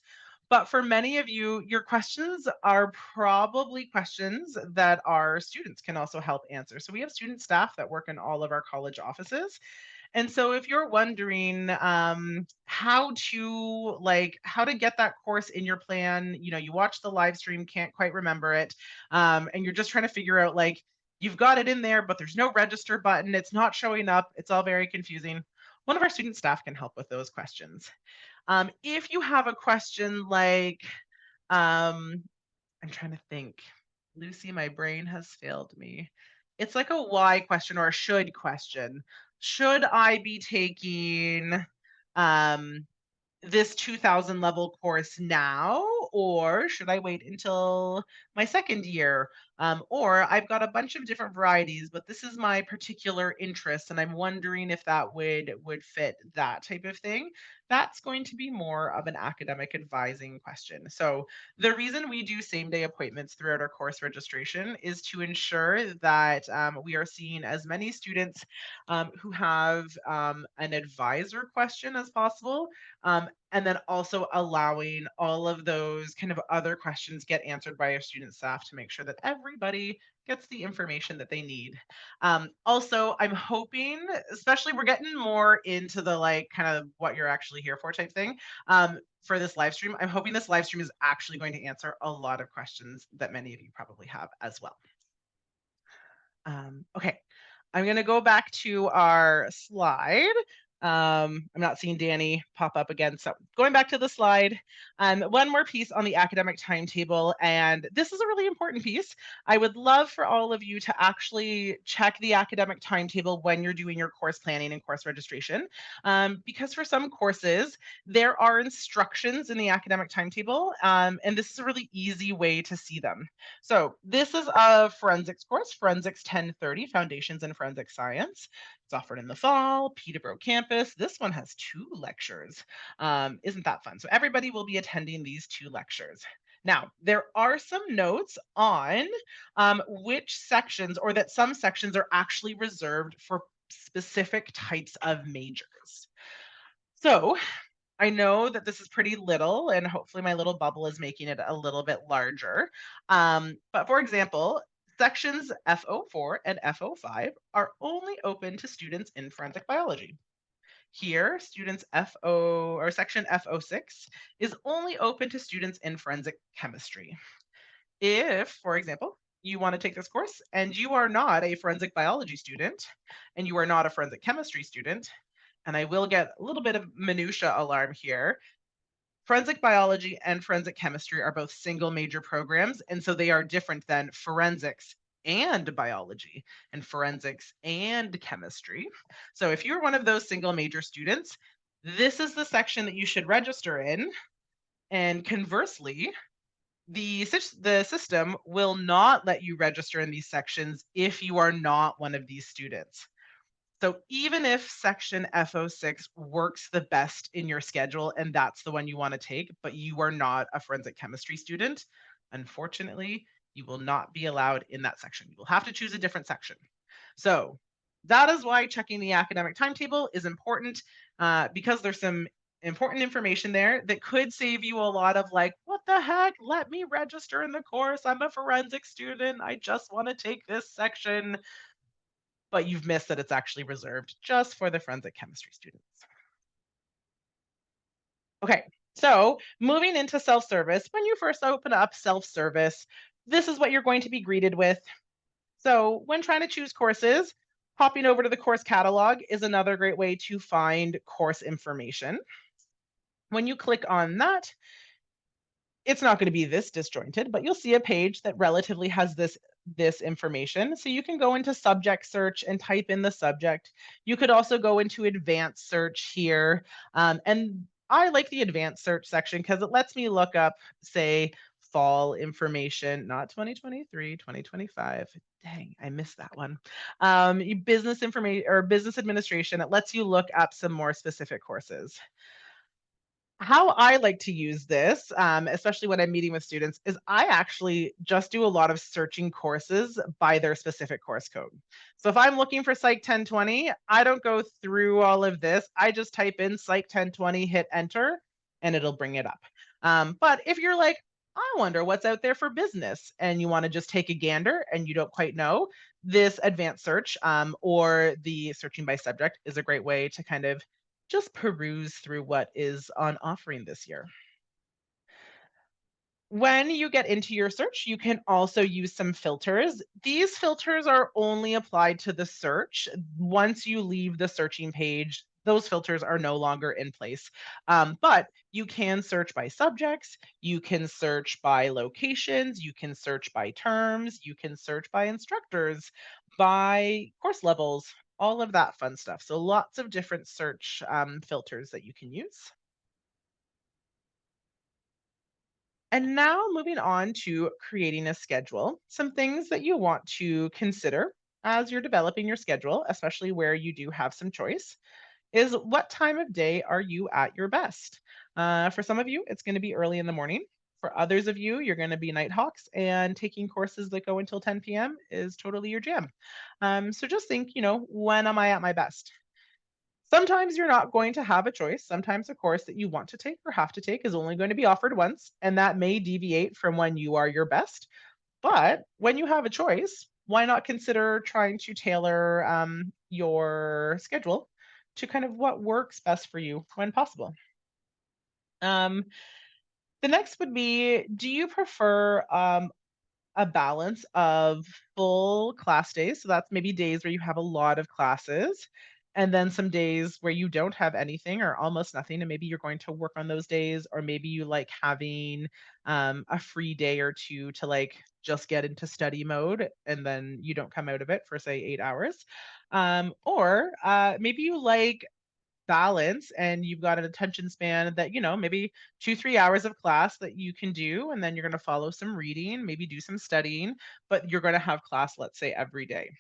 But for many of you, your questions are probably questions that our students can also help answer. So we have student staff that work in all of our college offices, and so if you're wondering how to get that course in your plan, you watch the live stream, can't quite remember it, and you're just trying to figure out like you've got it in there, but there's no register button, it's not showing up, it's all very confusing. One of our student staff can help with those questions. If you have a question like, um, I'm trying to think. Lucy, my brain has failed me. It's like a why question or a should question. Should I be taking um, this 2000 level course now, or should I wait until my second year? Or I've got a bunch of different varieties, but this is my particular interest, and I'm wondering if that would fit that type of thing. That's going to be more of an academic advising question. So the reason we do same day appointments throughout our course registration is to ensure that we are seeing as many students who have an advisor question as possible, and then also allowing all of those kind of other questions get answered by our student staff to make sure that everybody gets the information that they need. Also, I'm hoping, especially we're getting more into the like kind of what you're actually here for type thing. For this live stream, I'm hoping this live stream is actually going to answer a lot of questions that many of you probably have as well. Okay, I'm going to go back to our slide. I'm not seeing Danny pop up again. So going back to the slide, one more piece on the academic timetable. And this is a really important piece. I would love for all of you to actually check the academic timetable when you're doing your course planning and course registration. Because for some courses, there are instructions in the academic timetable. And this is a really easy way to see them. So this is a forensics course, Forensics 1030, Foundations in Forensic Science. It's offered in the fall, Peterborough campus. This one has 2 lectures. Isn't that fun? So everybody will be attending these 2 lectures. Now, there are some notes on which sections, or that some sections are actually reserved for specific types of majors. So I know that this is pretty little, and hopefully my little bubble is making it a little bit larger. But for example, sections FO4 and FO5 are only open to students in forensic biology. Here, students FO or section FO6 is only open to students in forensic chemistry. If, for example, you want to take this course and you are not a forensic biology student and you are not a forensic chemistry student, and I will get a little bit of minutia alarm here. Forensic biology and forensic chemistry are both single major programs, and so they are different than forensics and biology and forensics and chemistry. So if you're one of those single major students, this is the section that you should register in. And conversely, the system will not let you register in these sections if you are not one of these students. So even if section FO6 works the best in your schedule and that's the one you want to take, but you are not a forensic chemistry student, unfortunately, You will not be allowed in that section. You will have to choose a different section. So that is why checking the academic timetable is important, because there's some important information there that could save you a lot of like, what the heck? Let me register in the course. I'm a forensic student. I just want to take this section. But you've missed that it's actually reserved just for the forensic chemistry students. Okay, so moving into self service, when you first open up self service, this is what you're going to be greeted with. So, when trying to choose courses, hopping over to the course catalog is another great way to find course information. When you click on that, it's not going to be this disjointed, but you'll see a page that relatively has this information. So you can go into subject search and type in the subject. You could also go into advanced search here. And I like the advanced search section because it lets me look up, say, fall information, not 2023, 2025. Dang, I missed that one. Business information or business administration. It lets you look up some more specific courses. How I like to use this, especially when I'm meeting with students, is I actually just do a lot of searching courses by their specific course code. So if I'm looking for Psych 1020, I don't go through all of this. I just type in Psych 1020, hit enter, and it'll bring it up. But if you're like, I wonder what's out there for business, and you want to just take a gander and you don't quite know, this advanced search or the searching by subject is a great way to kind of just peruse through what is on offering this year. When you get into your search, you can also use some filters. These filters are only applied to the search. Once you leave the searching page, those filters are no longer in place. But you can search by subjects, you can search by locations, you can search by terms, you can search by instructors, by course levels, all of that fun stuff. So lots of different search filters that you can use. And now moving on to creating a schedule, some things that you want to consider as you're developing your schedule, especially where you do have some choice, is what time of day are you at your best? For some of you, it's going to be early in the morning. For others of you, you're going to be night hawks, and taking courses that go until 10 p.m. is totally your jam. So just think, when am I at my best? Sometimes you're not going to have a choice. Sometimes a course that you want to take or have to take is only going to be offered once, and that may deviate from when you are your best. But when you have a choice, why not consider trying to tailor your schedule to kind of what works best for you when possible? Um, the next would be, do you prefer a balance of full class days? So that's maybe days where you have a lot of classes, and then some days where you don't have anything or almost nothing, and maybe you're going to work on those days, or maybe you like having a free day or two to like just get into study mode, and then you don't come out of it for say 8 hours. Or maybe you like balance and you've got an attention span that maybe 2-3 hours of class that you can do, and then you're going to follow some reading, maybe do some studying, but you're going to have class, let's say, every day.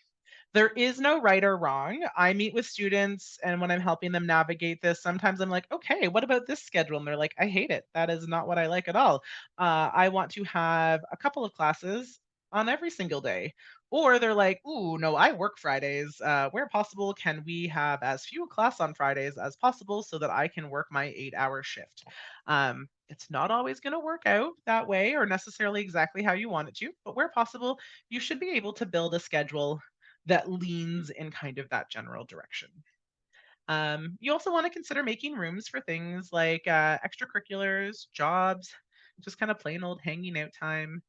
There is no right or wrong. I meet with students, and when I'm helping them navigate this, sometimes I'm like, okay, what about this schedule? And they're like, I hate it. That is not what I like at all. I want to have a couple of classes on every single day. Or they're like, ooh, no, I work Fridays. Where possible, can we have as few class on Fridays as possible so that I can work my 8 hour shift? It's not always going to work out that way or necessarily exactly how you want it to, but where possible, you should be able to build a schedule that leans in kind of that general direction. You also want to consider making rooms for things like extracurriculars, jobs, just kind of plain old hanging out time,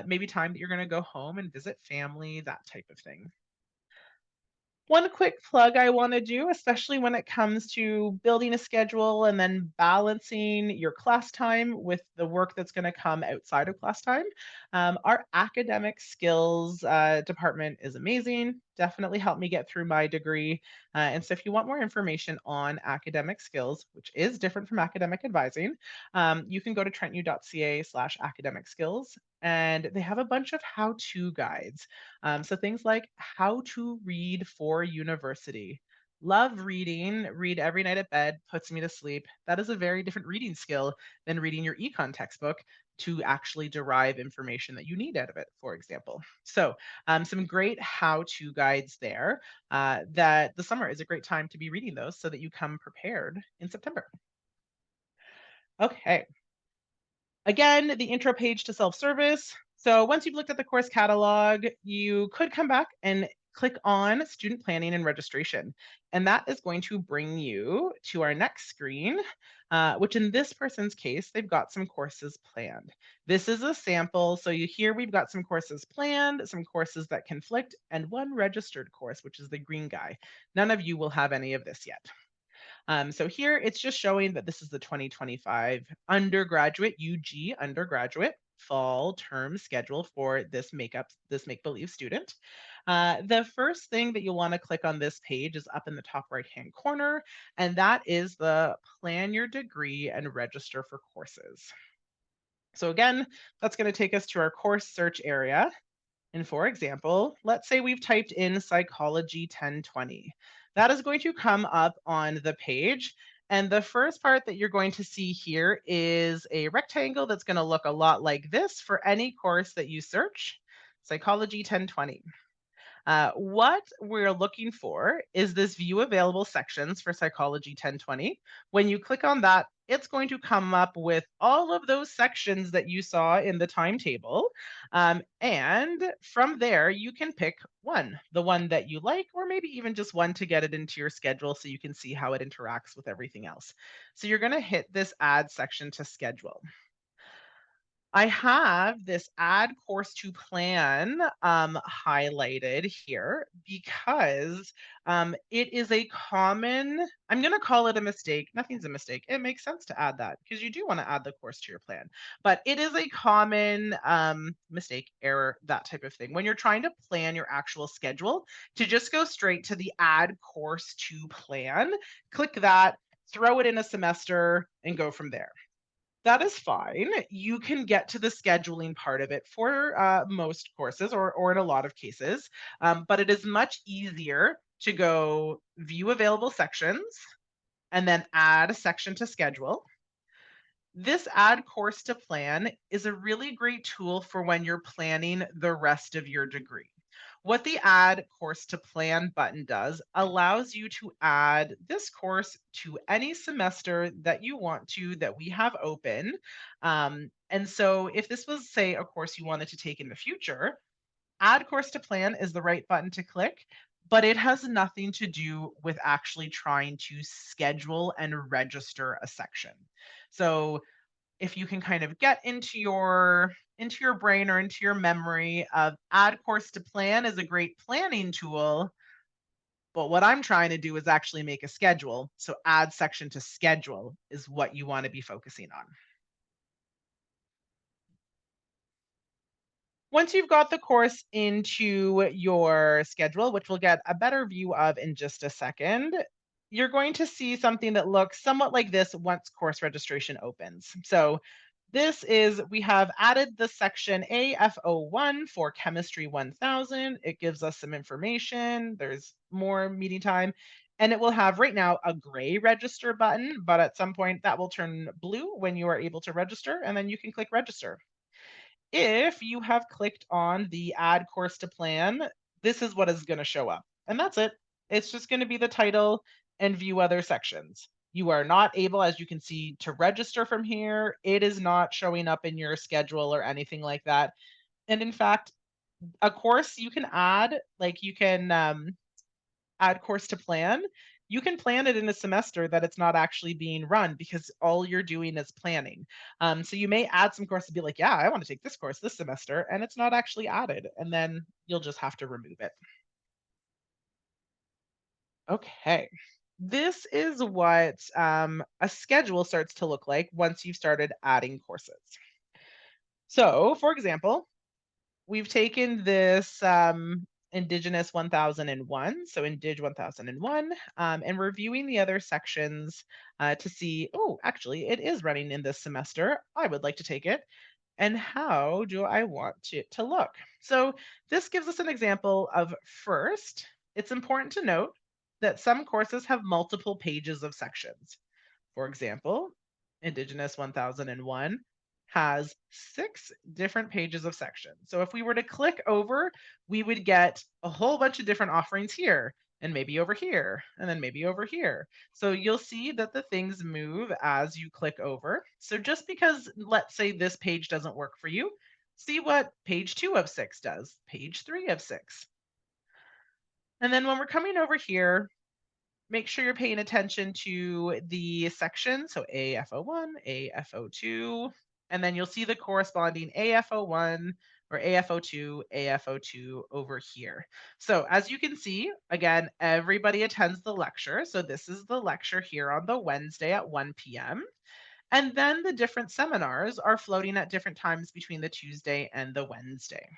maybe time that you're going to go home and visit family, that type of thing. One quick plug I want to do, especially when it comes to building a schedule and then balancing your class time with the work that's going to come outside of class time. Our academic skills department is amazing. Definitely helped me get through my degree. And so, if you want more information on academic skills, which is different from academic advising, you can go to trentu.ca/academic skills. And they have a bunch of how to guides. So things like how to read for university. Love reading, read every night at bed, puts me to sleep. That is a very different reading skill than reading your econ textbook to actually derive information that you need out of it, for example. So, some great how to guides there. That the summer is a great time to be reading those so that you come prepared in September. Okay. Again, the intro page to self-service. So once you've looked at the course catalog, you could come back and click on student planning and registration. And that is going to bring you to our next screen, which in this person's case, they've got some courses planned. This is a sample. So you hear we've got some courses planned, some courses that conflict, and one registered course, which is the green guy. None of you will have any of this yet. So here it's just showing that this is the 2025 undergraduate, UG undergraduate fall term schedule for this make believe student. The first thing that you'll want to click on this page is up in the top right hand corner, and that is the plan your degree and register for courses. So again, that's going to take us to our course search area. And for example, let's say we've typed in psychology 1020. That is going to come up on the page. And the first part that you're going to see here is a rectangle that's going to look a lot like this for any course that you search, psychology 1020. What we're looking for is this view available sections for Psychology 1020. When you click on that, it's going to come up with all of those sections that you saw in the timetable. And from there, you can pick one, the one that you like, or maybe even just one to get it into your schedule so you can see how it interacts with everything else. So you're going to hit this add section to schedule. I have this add course to plan highlighted here because it is a common, I'm going to call it a mistake. Nothing's a mistake. It makes sense to add that because you do want to add the course to your plan. But it is a common mistake, error, that type of thing. When you're trying to plan your actual schedule, to just go straight to the add course to plan, click that, throw it in a semester, and go from there. That is fine. You can get to the scheduling part of it for most courses or in a lot of cases, but it is much easier to go view available sections and then add a section to schedule. This add course to plan is a really great tool for when you're planning the rest of your degree. What the add course to plan button does allows you to add this course to any semester that you want to that we have open. And so if this was, say, a course you wanted to take in the future, add course to plan is the right button to click, but it has nothing to do with actually trying to schedule and register a section. So if you can kind of get into your brain or into your memory of add course to plan is a great planning tool, but what I'm trying to do is actually make a schedule. So add section to schedule is what you want to be focusing on. Once you've got the course into your schedule, which we'll get a better view of in just a second, you're going to see something that looks somewhat like this once course registration opens. So this is, we have added the section AFO1 for Chemistry 1000. It gives us some information. There's more meeting time. And it will have right now a gray register button, but at some point that will turn blue when you are able to register, and then you can click register. If you have clicked on the add course to plan, this is what is going to show up. And that's it. It's just going to be the title and view other sections. You are not able, as you can see, to register from here. It is not showing up in your schedule or anything like that. And in fact, a course you can add, like you can add course to plan, you can plan it in a semester that it's not actually being run because all you're doing is planning. So you may add some course to be like, yeah, I want to take this course this semester, and it's not actually added. And then you'll just have to remove it. Okay. This is what a schedule starts to look like once you've started adding courses. So, for example, we've taken this Indigenous 1001, so Indig 1001, and reviewing the other sections to see, oh, actually, it is running in this semester. I would like to take it. And how do I want it to look? So this gives us an example of first, it's important to note that some courses have multiple pages of sections. For example, Indigenous 1001 has 6 different pages of sections. So if we were to click over, we would get a whole bunch of different offerings here, and maybe over here, and then maybe over here. So you'll see that the things move as you click over. So just because, let's say, this page doesn't work for you, see what page 2 of 6 does, page 3 of 6. And then when we're coming over here, make sure you're paying attention to the section. So AFO1, AFO2, and then you'll see the corresponding AFO1 or AFO2, AFO2 over here. So as you can see, again, everybody attends the lecture. So this is the lecture here on the Wednesday at 1 p.m. And then the different seminars are floating at different times between the Tuesday and the Wednesday.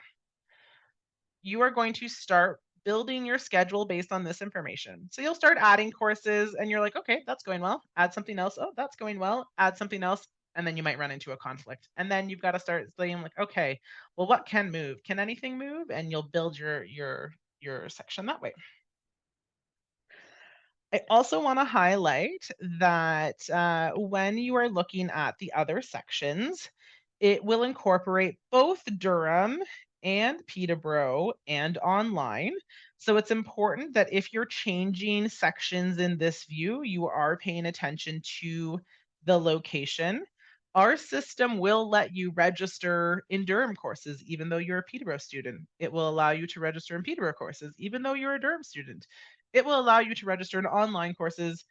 You are going to start building your schedule based on this information. So you'll start adding courses and you're like, okay, that's going well. Add something else. Oh, that's going well. Add something else. And then you might run into a conflict. And then you've got to start saying like, okay, well, what can move? Can anything move? And you'll build your section that way. I also want to highlight that when you are looking at the other sections, it will incorporate both Durham and Peterborough and online. So it's important that if you're changing sections in this view, you are paying attention to the location. Our system will let you register in Durham courses, even though you're a Peterborough student. It will allow you to register in Peterborough courses, even though you're a Durham student. It will allow you to register in online courses,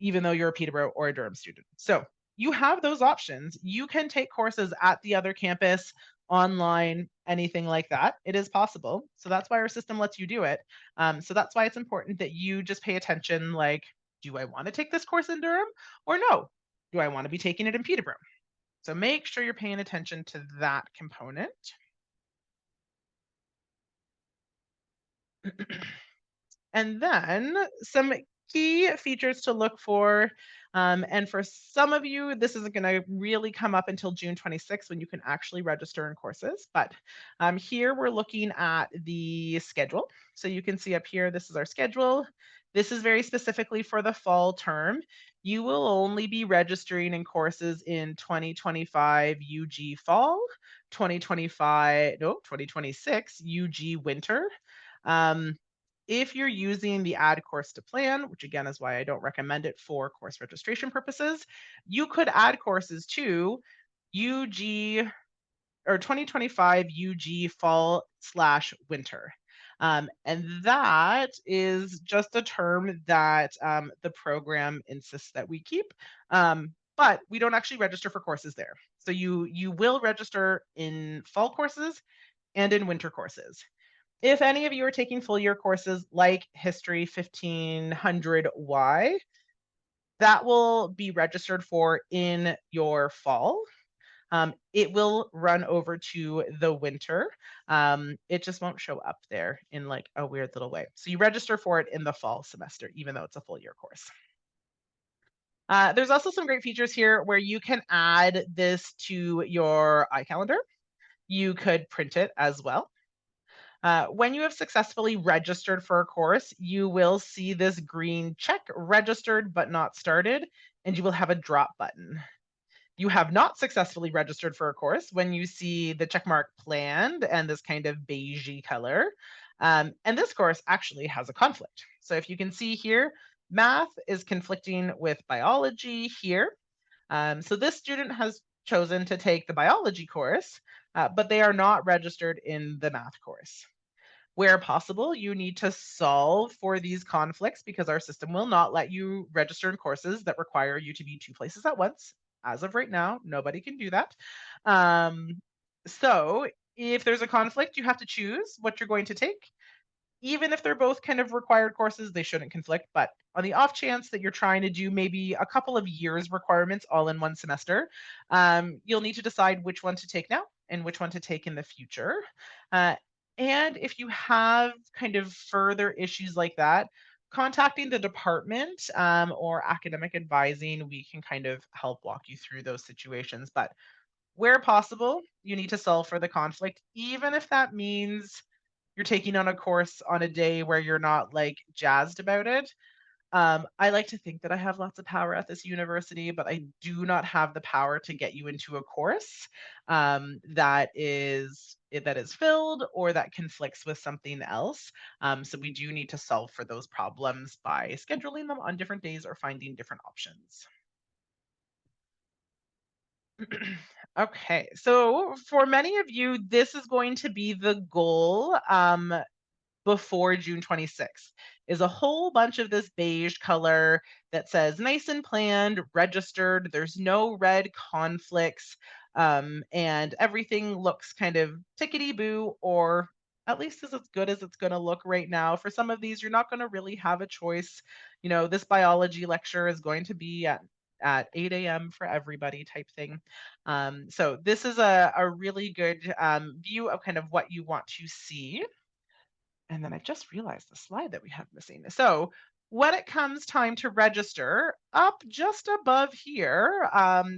even though you're a Peterborough or a Durham student. So you have those options. You can take courses at the other campus, online, anything like that. It is possible. So that's why our system lets you do it. So that's why it's important that you just pay attention like, do I want to take this course in Durham or no? Do I want to be taking it in Peterborough? So make sure you're paying attention to that component. And then some key features to look for. And for some of you, this isn't going to really come up until June 26th when you can actually register in courses. But here we're looking at the schedule. So you can see up here, this is our schedule. This is very specifically for the fall term. You will only be registering in courses in 2025 UG fall, 2026 UG winter. If you're using the add course to plan, which again is why I don't recommend it for course registration purposes, you could add courses to UG or 2025 UG fall/winter. And that is just a term that the program insists that we keep. But we don't actually register for courses there. So you will register in fall courses and in winter courses. If any of you are taking full year courses like History 1500Y, that will be registered for in your fall. It will run over to the winter. It just won't show up there in like a weird little way. So you register for it in the fall semester, even though it's a full year course. There's also some great features here where you can add this to your iCalendar. You could print it as well. When you have successfully registered for a course, you will see this green check, registered but not started, and you will have a drop button. You have not successfully registered for a course when you see the check mark planned and this kind of beigey color. And this course actually has a conflict. So if you can see here, math is conflicting with biology here. So this student has chosen to take the biology course, but they are not registered in the math course. Where possible, you need to solve for these conflicts because our system will not let you register in courses that require you to be 2 places at once. As of right now, nobody can do that. So if there's a conflict, you have to choose what you're going to take. Even if they're both kind of required courses, they shouldn't conflict. But on the off chance that you're trying to do maybe a couple of years requirements all in one semester, you'll need to decide which one to take now and which one to take in the future. And if you have kind of further issues like that, contacting the department or academic advising, we can kind of help walk you through those situations. But where possible, you need to solve for the conflict, even if that means you're taking on a course on a day where you're not like jazzed about it. I like to think that I have lots of power at this university, but I do not have the power to get you into a course that is filled or that conflicts with something else. So we do need to solve for those problems by scheduling them on different days or finding different options. Okay, so for many of you, this is going to be the goal. Before June 26th is a whole bunch of this beige color that says nice and planned, registered. There's no red conflicts, and everything looks kind of tickety boo, or at least as good as it's going to look right now. For some of these, you're not going to really have a choice. This biology lecture is going to be at 8 a.m. for everybody type thing. So this is a really good view of kind of what you want to see. And then I just realized the slide that we have missing. So when it comes time to register, up just above here,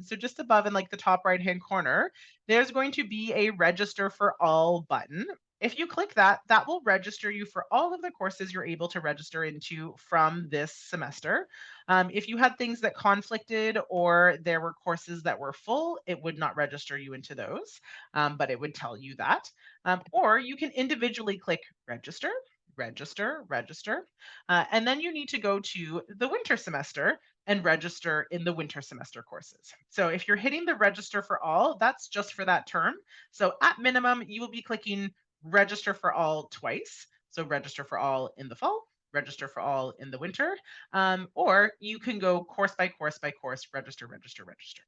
so just above in like the top right hand corner, there's going to be a register for all button. If you click that, that will register you for all of the courses you're able to register into from this semester. If you had things that conflicted or there were courses that were full, it would not register you into those, but it would tell you that. Or you can individually click register, register, register, and then you need to go to the winter semester and register in the winter semester courses. So if you're hitting the register for all, that's just for that term. So at minimum, you will be clicking register for all twice. So register for all in the fall, register for all in the winter, or you can go course by course by course, register, register, register.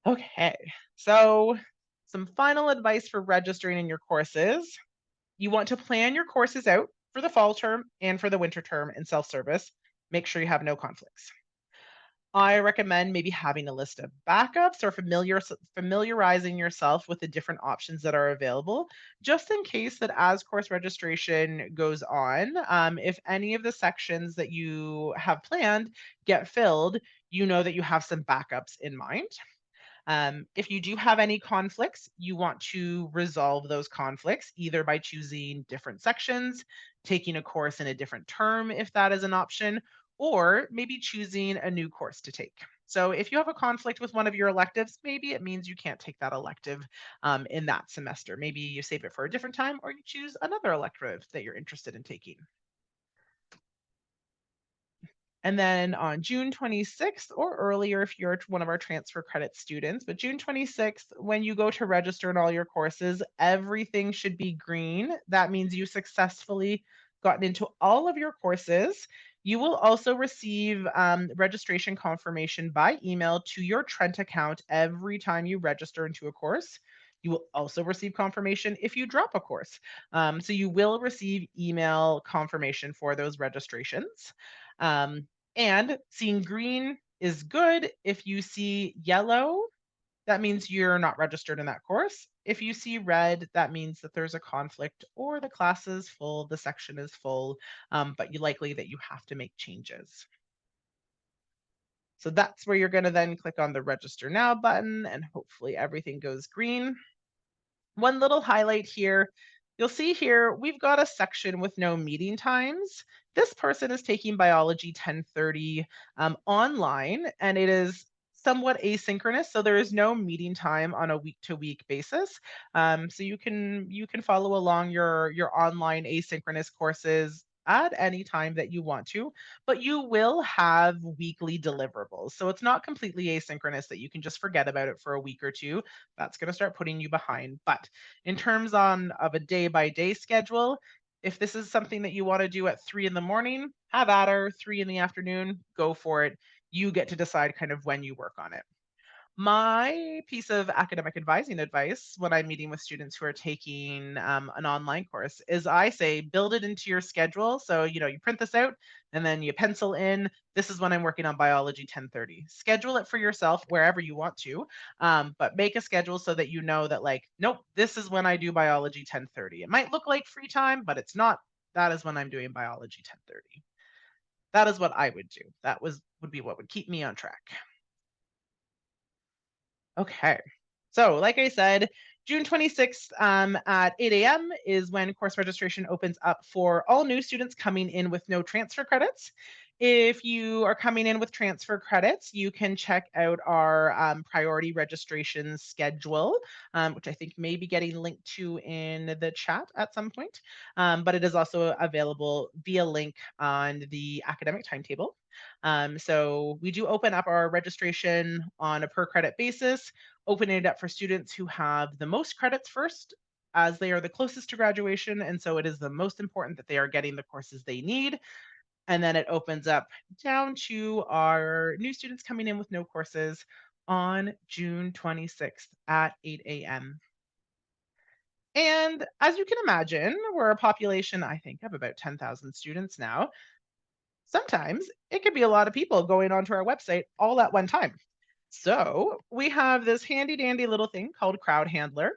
Okay, so some final advice for registering in your courses. You want to plan your courses out for the fall term and for the winter term in self-service. Make sure you have no conflicts. I recommend maybe having a list of backups or familiarizing yourself with the different options that are available, just in case that as course registration goes on, if any of the sections that you have planned get filled, you know that you have some backups in mind. If you do have any conflicts, you want to resolve those conflicts either by choosing different sections, taking a course in a different term if that is an option, or maybe choosing a new course to take. So if you have a conflict with one of your electives, maybe it means you can't take that elective in that semester. Maybe you save it for a different time or you choose another elective that you're interested in taking. And then on June 26th or earlier, if you're one of our transfer credit students, but June 26th, when you go to register in all your courses, everything should be green. That means you successfully gotten into all of your courses. You will also receive registration confirmation by email to your Trent account every time you register into a course. You will also receive confirmation if you drop a course. So you will receive email confirmation for those registrations. Um, and seeing green is good. If you see yellow, that means you're not registered in that course. If you see red, that means that there's a conflict or the class is full, the section is full, but you likely that you have to make changes. So that's where you're going to then click on the register now button and hopefully everything goes green. One little highlight here, you'll see here, we've got a section with no meeting times. This person is taking biology 1030 online, and it is somewhat asynchronous, so there is no meeting time on a week-to-week basis. So you can follow along your online asynchronous courses at any time that you want to, but you will have weekly deliverables. So it's not completely asynchronous that you can just forget about it for a week or two. That's going to start putting you behind. But in terms of a day by day schedule, if this is something that you want to do at 3 in the morning, have at her. 3 in the afternoon, go for it. You get to decide kind of when you work on it. My piece of academic advising advice when I'm meeting with students who are taking an online course is I say build it into your schedule. So, you print this out and then you pencil in, this is when I'm working on biology 1030. Schedule it for yourself wherever you want to, but make a schedule so that you know that, like, nope, this is when I do biology 1030. It might look like free time, but it's not. That is when I'm doing biology 1030. That is what I would do. Would be what would keep me on track. Okay. So, like I said, June 26th at 8 a.m. is when course registration opens up for all new students coming in with no transfer credits. If you are coming in with transfer credits, you can check out our priority registration schedule, which I think may be getting linked to in the chat at some point. But it is also available via link on the academic timetable. So we do open up our registration on a per credit basis, opening it up for students who have the most credits first, as they are the closest to graduation. And so it is the most important that they are getting the courses they need. And then it opens up down to our new students coming in with no courses on June 26th at 8 a.m. And as you can imagine, we're a population, I think, of about 10,000 students now. Sometimes it could be a lot of people going onto our website all at one time. So we have this handy dandy little thing called Crowd Handler.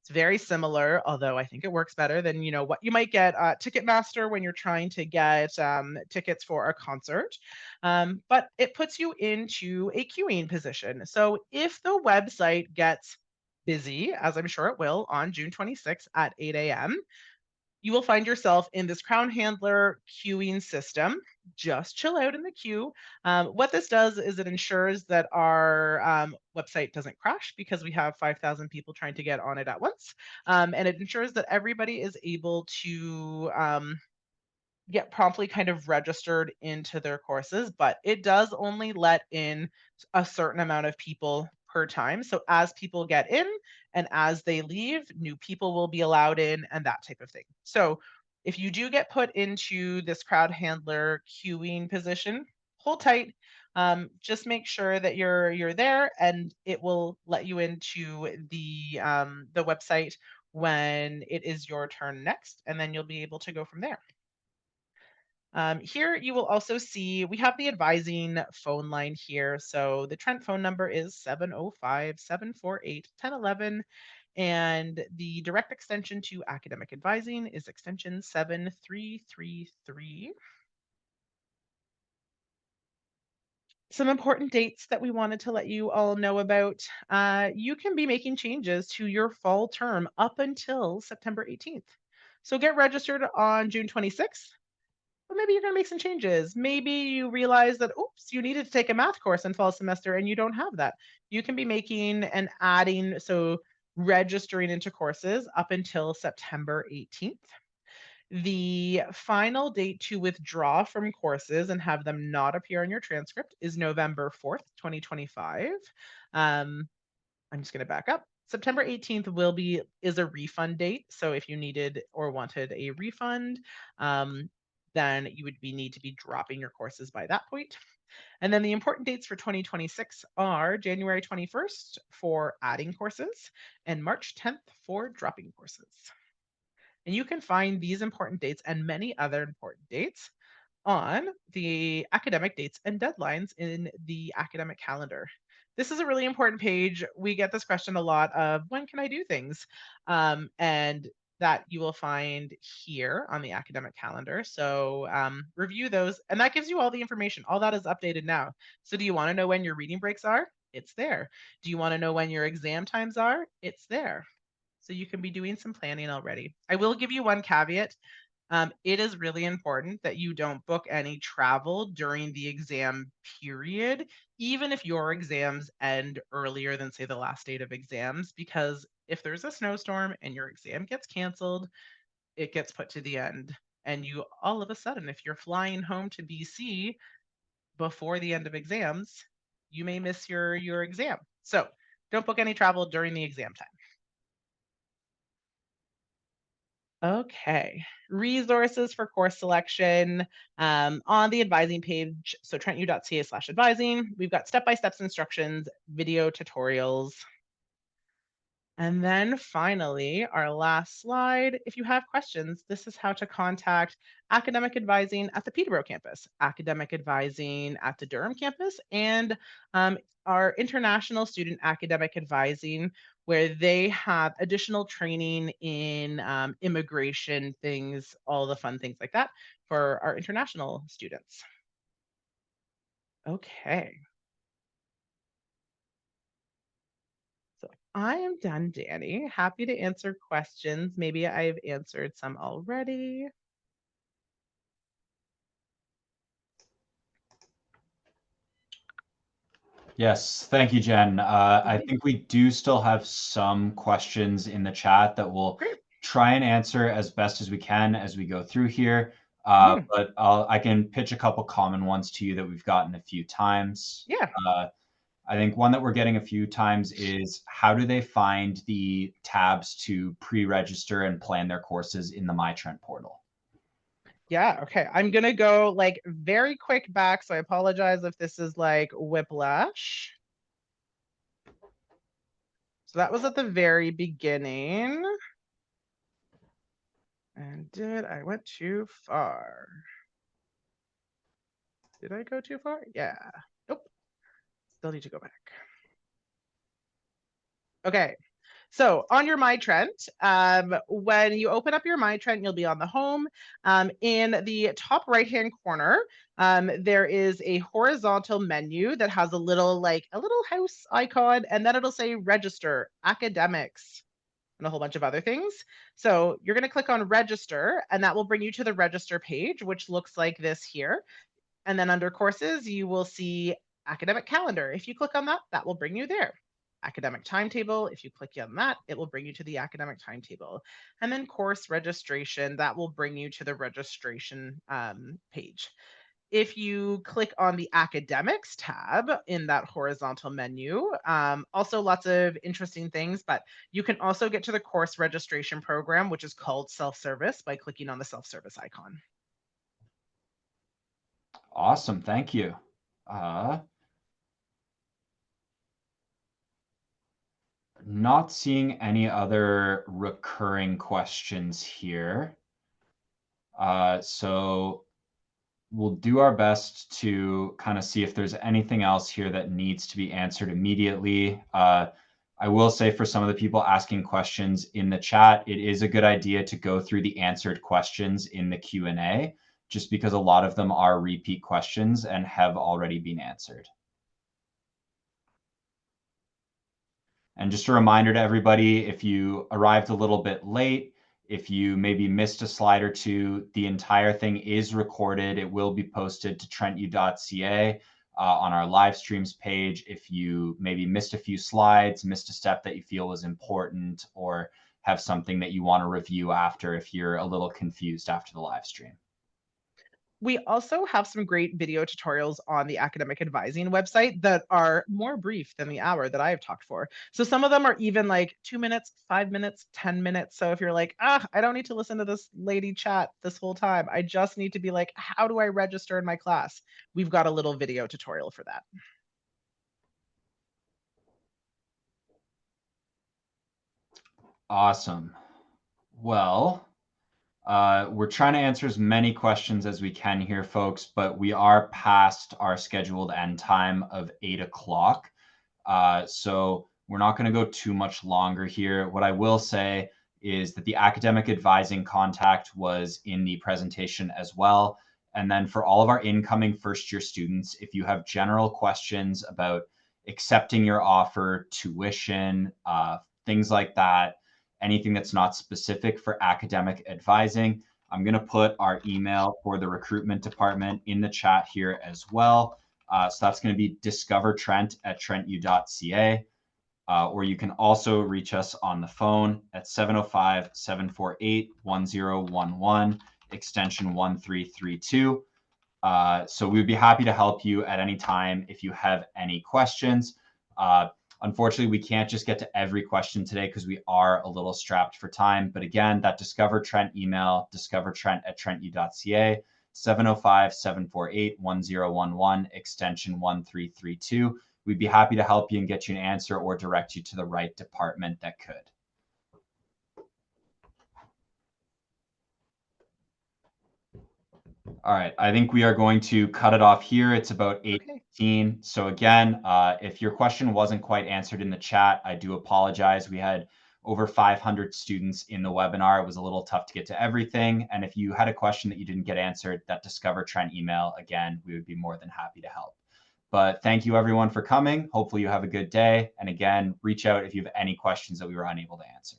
It's very similar, although I think it works better than what you might get at Ticketmaster when you're trying to get tickets for a concert. But it puts you into a queuing position. So if the website gets busy, as I'm sure it will on June 26th at 8 a.m., you will find yourself in this crown handler queuing system. Just chill out in the queue. What this does is it ensures that our website doesn't crash because we have 5,000 people trying to get on it at once. And it ensures that everybody is able to get promptly kind of registered into their courses, but it does only let in a certain amount of people per time. So as people get in and as they leave, new people will be allowed in and that type of thing. So if you do get put into this crowd handler queuing position, hold tight. Just make sure that you're there, and it will let you into the website when it is your turn next, and then you'll be able to go from there. Here you will also see we have the advising phone line here. So the Trent phone number is 705-748-1011, and the direct extension to academic advising is extension 7333. Some important dates that we wanted to let you all know about. You can be making changes to your fall term up until September 18th. So get registered on June 26th. But maybe you're going to make some changes. Maybe you realize that, oops, you needed to take a math course in fall semester and you don't have that. You can be making and adding, so registering into courses up until September 18th. The final date to withdraw from courses and have them not appear on your transcript is November 4th, 2025. I'm just going to back up. September 18th is a refund date. So if you needed or wanted a refund, then you would need to be dropping your courses by that point. And then the important dates for 2026 are January 21st for adding courses and March 10th for dropping courses. And you can find these important dates and many other important dates on the academic dates and deadlines in the academic calendar. This is a really important page. We get this question a lot of when can I do things? And that you will find here on the academic calendar. So review those, and that gives you all the information. All that is updated now. So do you want to know when your reading breaks are? It's there. Do you want to know when your exam times are? It's there. So you can be doing some planning already. I will give you one caveat. It is really important that you don't book any travel during the exam period, even if your exams end earlier than, say, the last date of exams, because if there's a snowstorm and your exam gets canceled, it gets put to the end. And you all of a sudden, if you're flying home to BC before the end of exams, you may miss your exam. So don't book any travel during the exam time. Okay. Resources for course selection on the advising page. So trentu.ca/advising. We've got step-by-step instructions, video tutorials. And then finally, our last slide. If you have questions, this is how to contact academic advising at the Peterborough campus, academic advising at the Durham campus, and our international student academic advising, where they have additional training in immigration things, all the fun things like that for our international students. Okay. So I am done, Danny. Happy to answer questions. Maybe I've answered some already. Yes, thank you, Jen. I Okay, think we do still have some questions in the chat that we'll great. try and answer as best as we can as we go through here. Mhm. But I can pitch a couple common ones to you that we've gotten a few times. Yeah. Uh, I think one that we're getting a few times is how do they find the tabs to pre-register and plan their courses in the MyTrent portal? Yeah, okay. I'm gonna go like very quick back, so I apologize if this is like whiplash. So that was at the very beginning. And I went too far? Did I go too far? Yeah. Nope. Still need to go back. Okay. So on your My Trent, when you open up your My Trent, you'll be on the home. In the top right-hand corner, there is a horizontal menu that has a little house icon, and then it'll say register, academics, and a whole bunch of other things. So you're going to click on register, and that will bring you to the register page, which looks like this here. And then under courses, you will see academic calendar. If you click on that, that will bring you there. Academic timetable, if you click on that, it will bring you to the academic timetable. And then course registration, that will bring you to the registration page. If you click on the academics tab in that horizontal menu, also lots of interesting things, but you can also get to the course registration program, which is called self-service, by clicking on the self-service icon. Awesome, thank you. Not seeing any other recurring questions here. So we'll do our best to kind of see if there's anything else here that needs to be answered immediately. I will say for some of the people asking questions in the chat, it is a good idea to go through the answered questions in the Q&A, just because a lot of them are repeat questions and have already been answered. And just a reminder to everybody, if you arrived a little bit late, if you maybe missed a slide or two, the entire thing is recorded. It will be posted to trentu.ca on our live streams page. If you maybe missed a few slides, missed a step that you feel was important, or have something that you want to review after if you're a little confused after the live stream. We also have some great video tutorials on the academic advising website that are more brief than the hour that I have talked for. So some of them are even like 2 minutes, 5 minutes, 10 minutes. So if you're like, I don't need to listen to this lady chat this whole time, I just need to be like, how do I register in my class? We've got a little video tutorial for that. Awesome. Well, we're trying to answer as many questions as we can here, folks, but we are past our scheduled end time of 8 o'clock. So we're not going to go too much longer here. What I will say is that the academic advising contact was in the presentation as well. And then for all of our incoming first year students, if you have general questions about accepting your offer, tuition, things like that, anything that's not specific for academic advising, I'm going to put our email for the recruitment department in the chat here as well. So that's going to be discovertrent@trentu.ca. Or you can also reach us on the phone at 705-748-1011, extension 1332. So we'd be happy to help you at any time if you have any questions. Unfortunately, we can't just get to every question today because we are a little strapped for time. But again, that Discover Trent email, discovertrent@trentu.ca, 705-748-1011, extension 1332. We'd be happy to help you and get you an answer or direct you to the right department that could. All right, I think we are going to cut it off here. It's about Okay. 8:15. So again, if your question wasn't quite answered in the chat, I do apologize. We had over 500 students in the webinar. It was a little tough to get to everything. And if you had a question that you didn't get answered, that Discover Trent email, again, we would be more than happy to help. But thank you everyone for coming. Hopefully you have a good day. And again, reach out if you have any questions that we were unable to answer.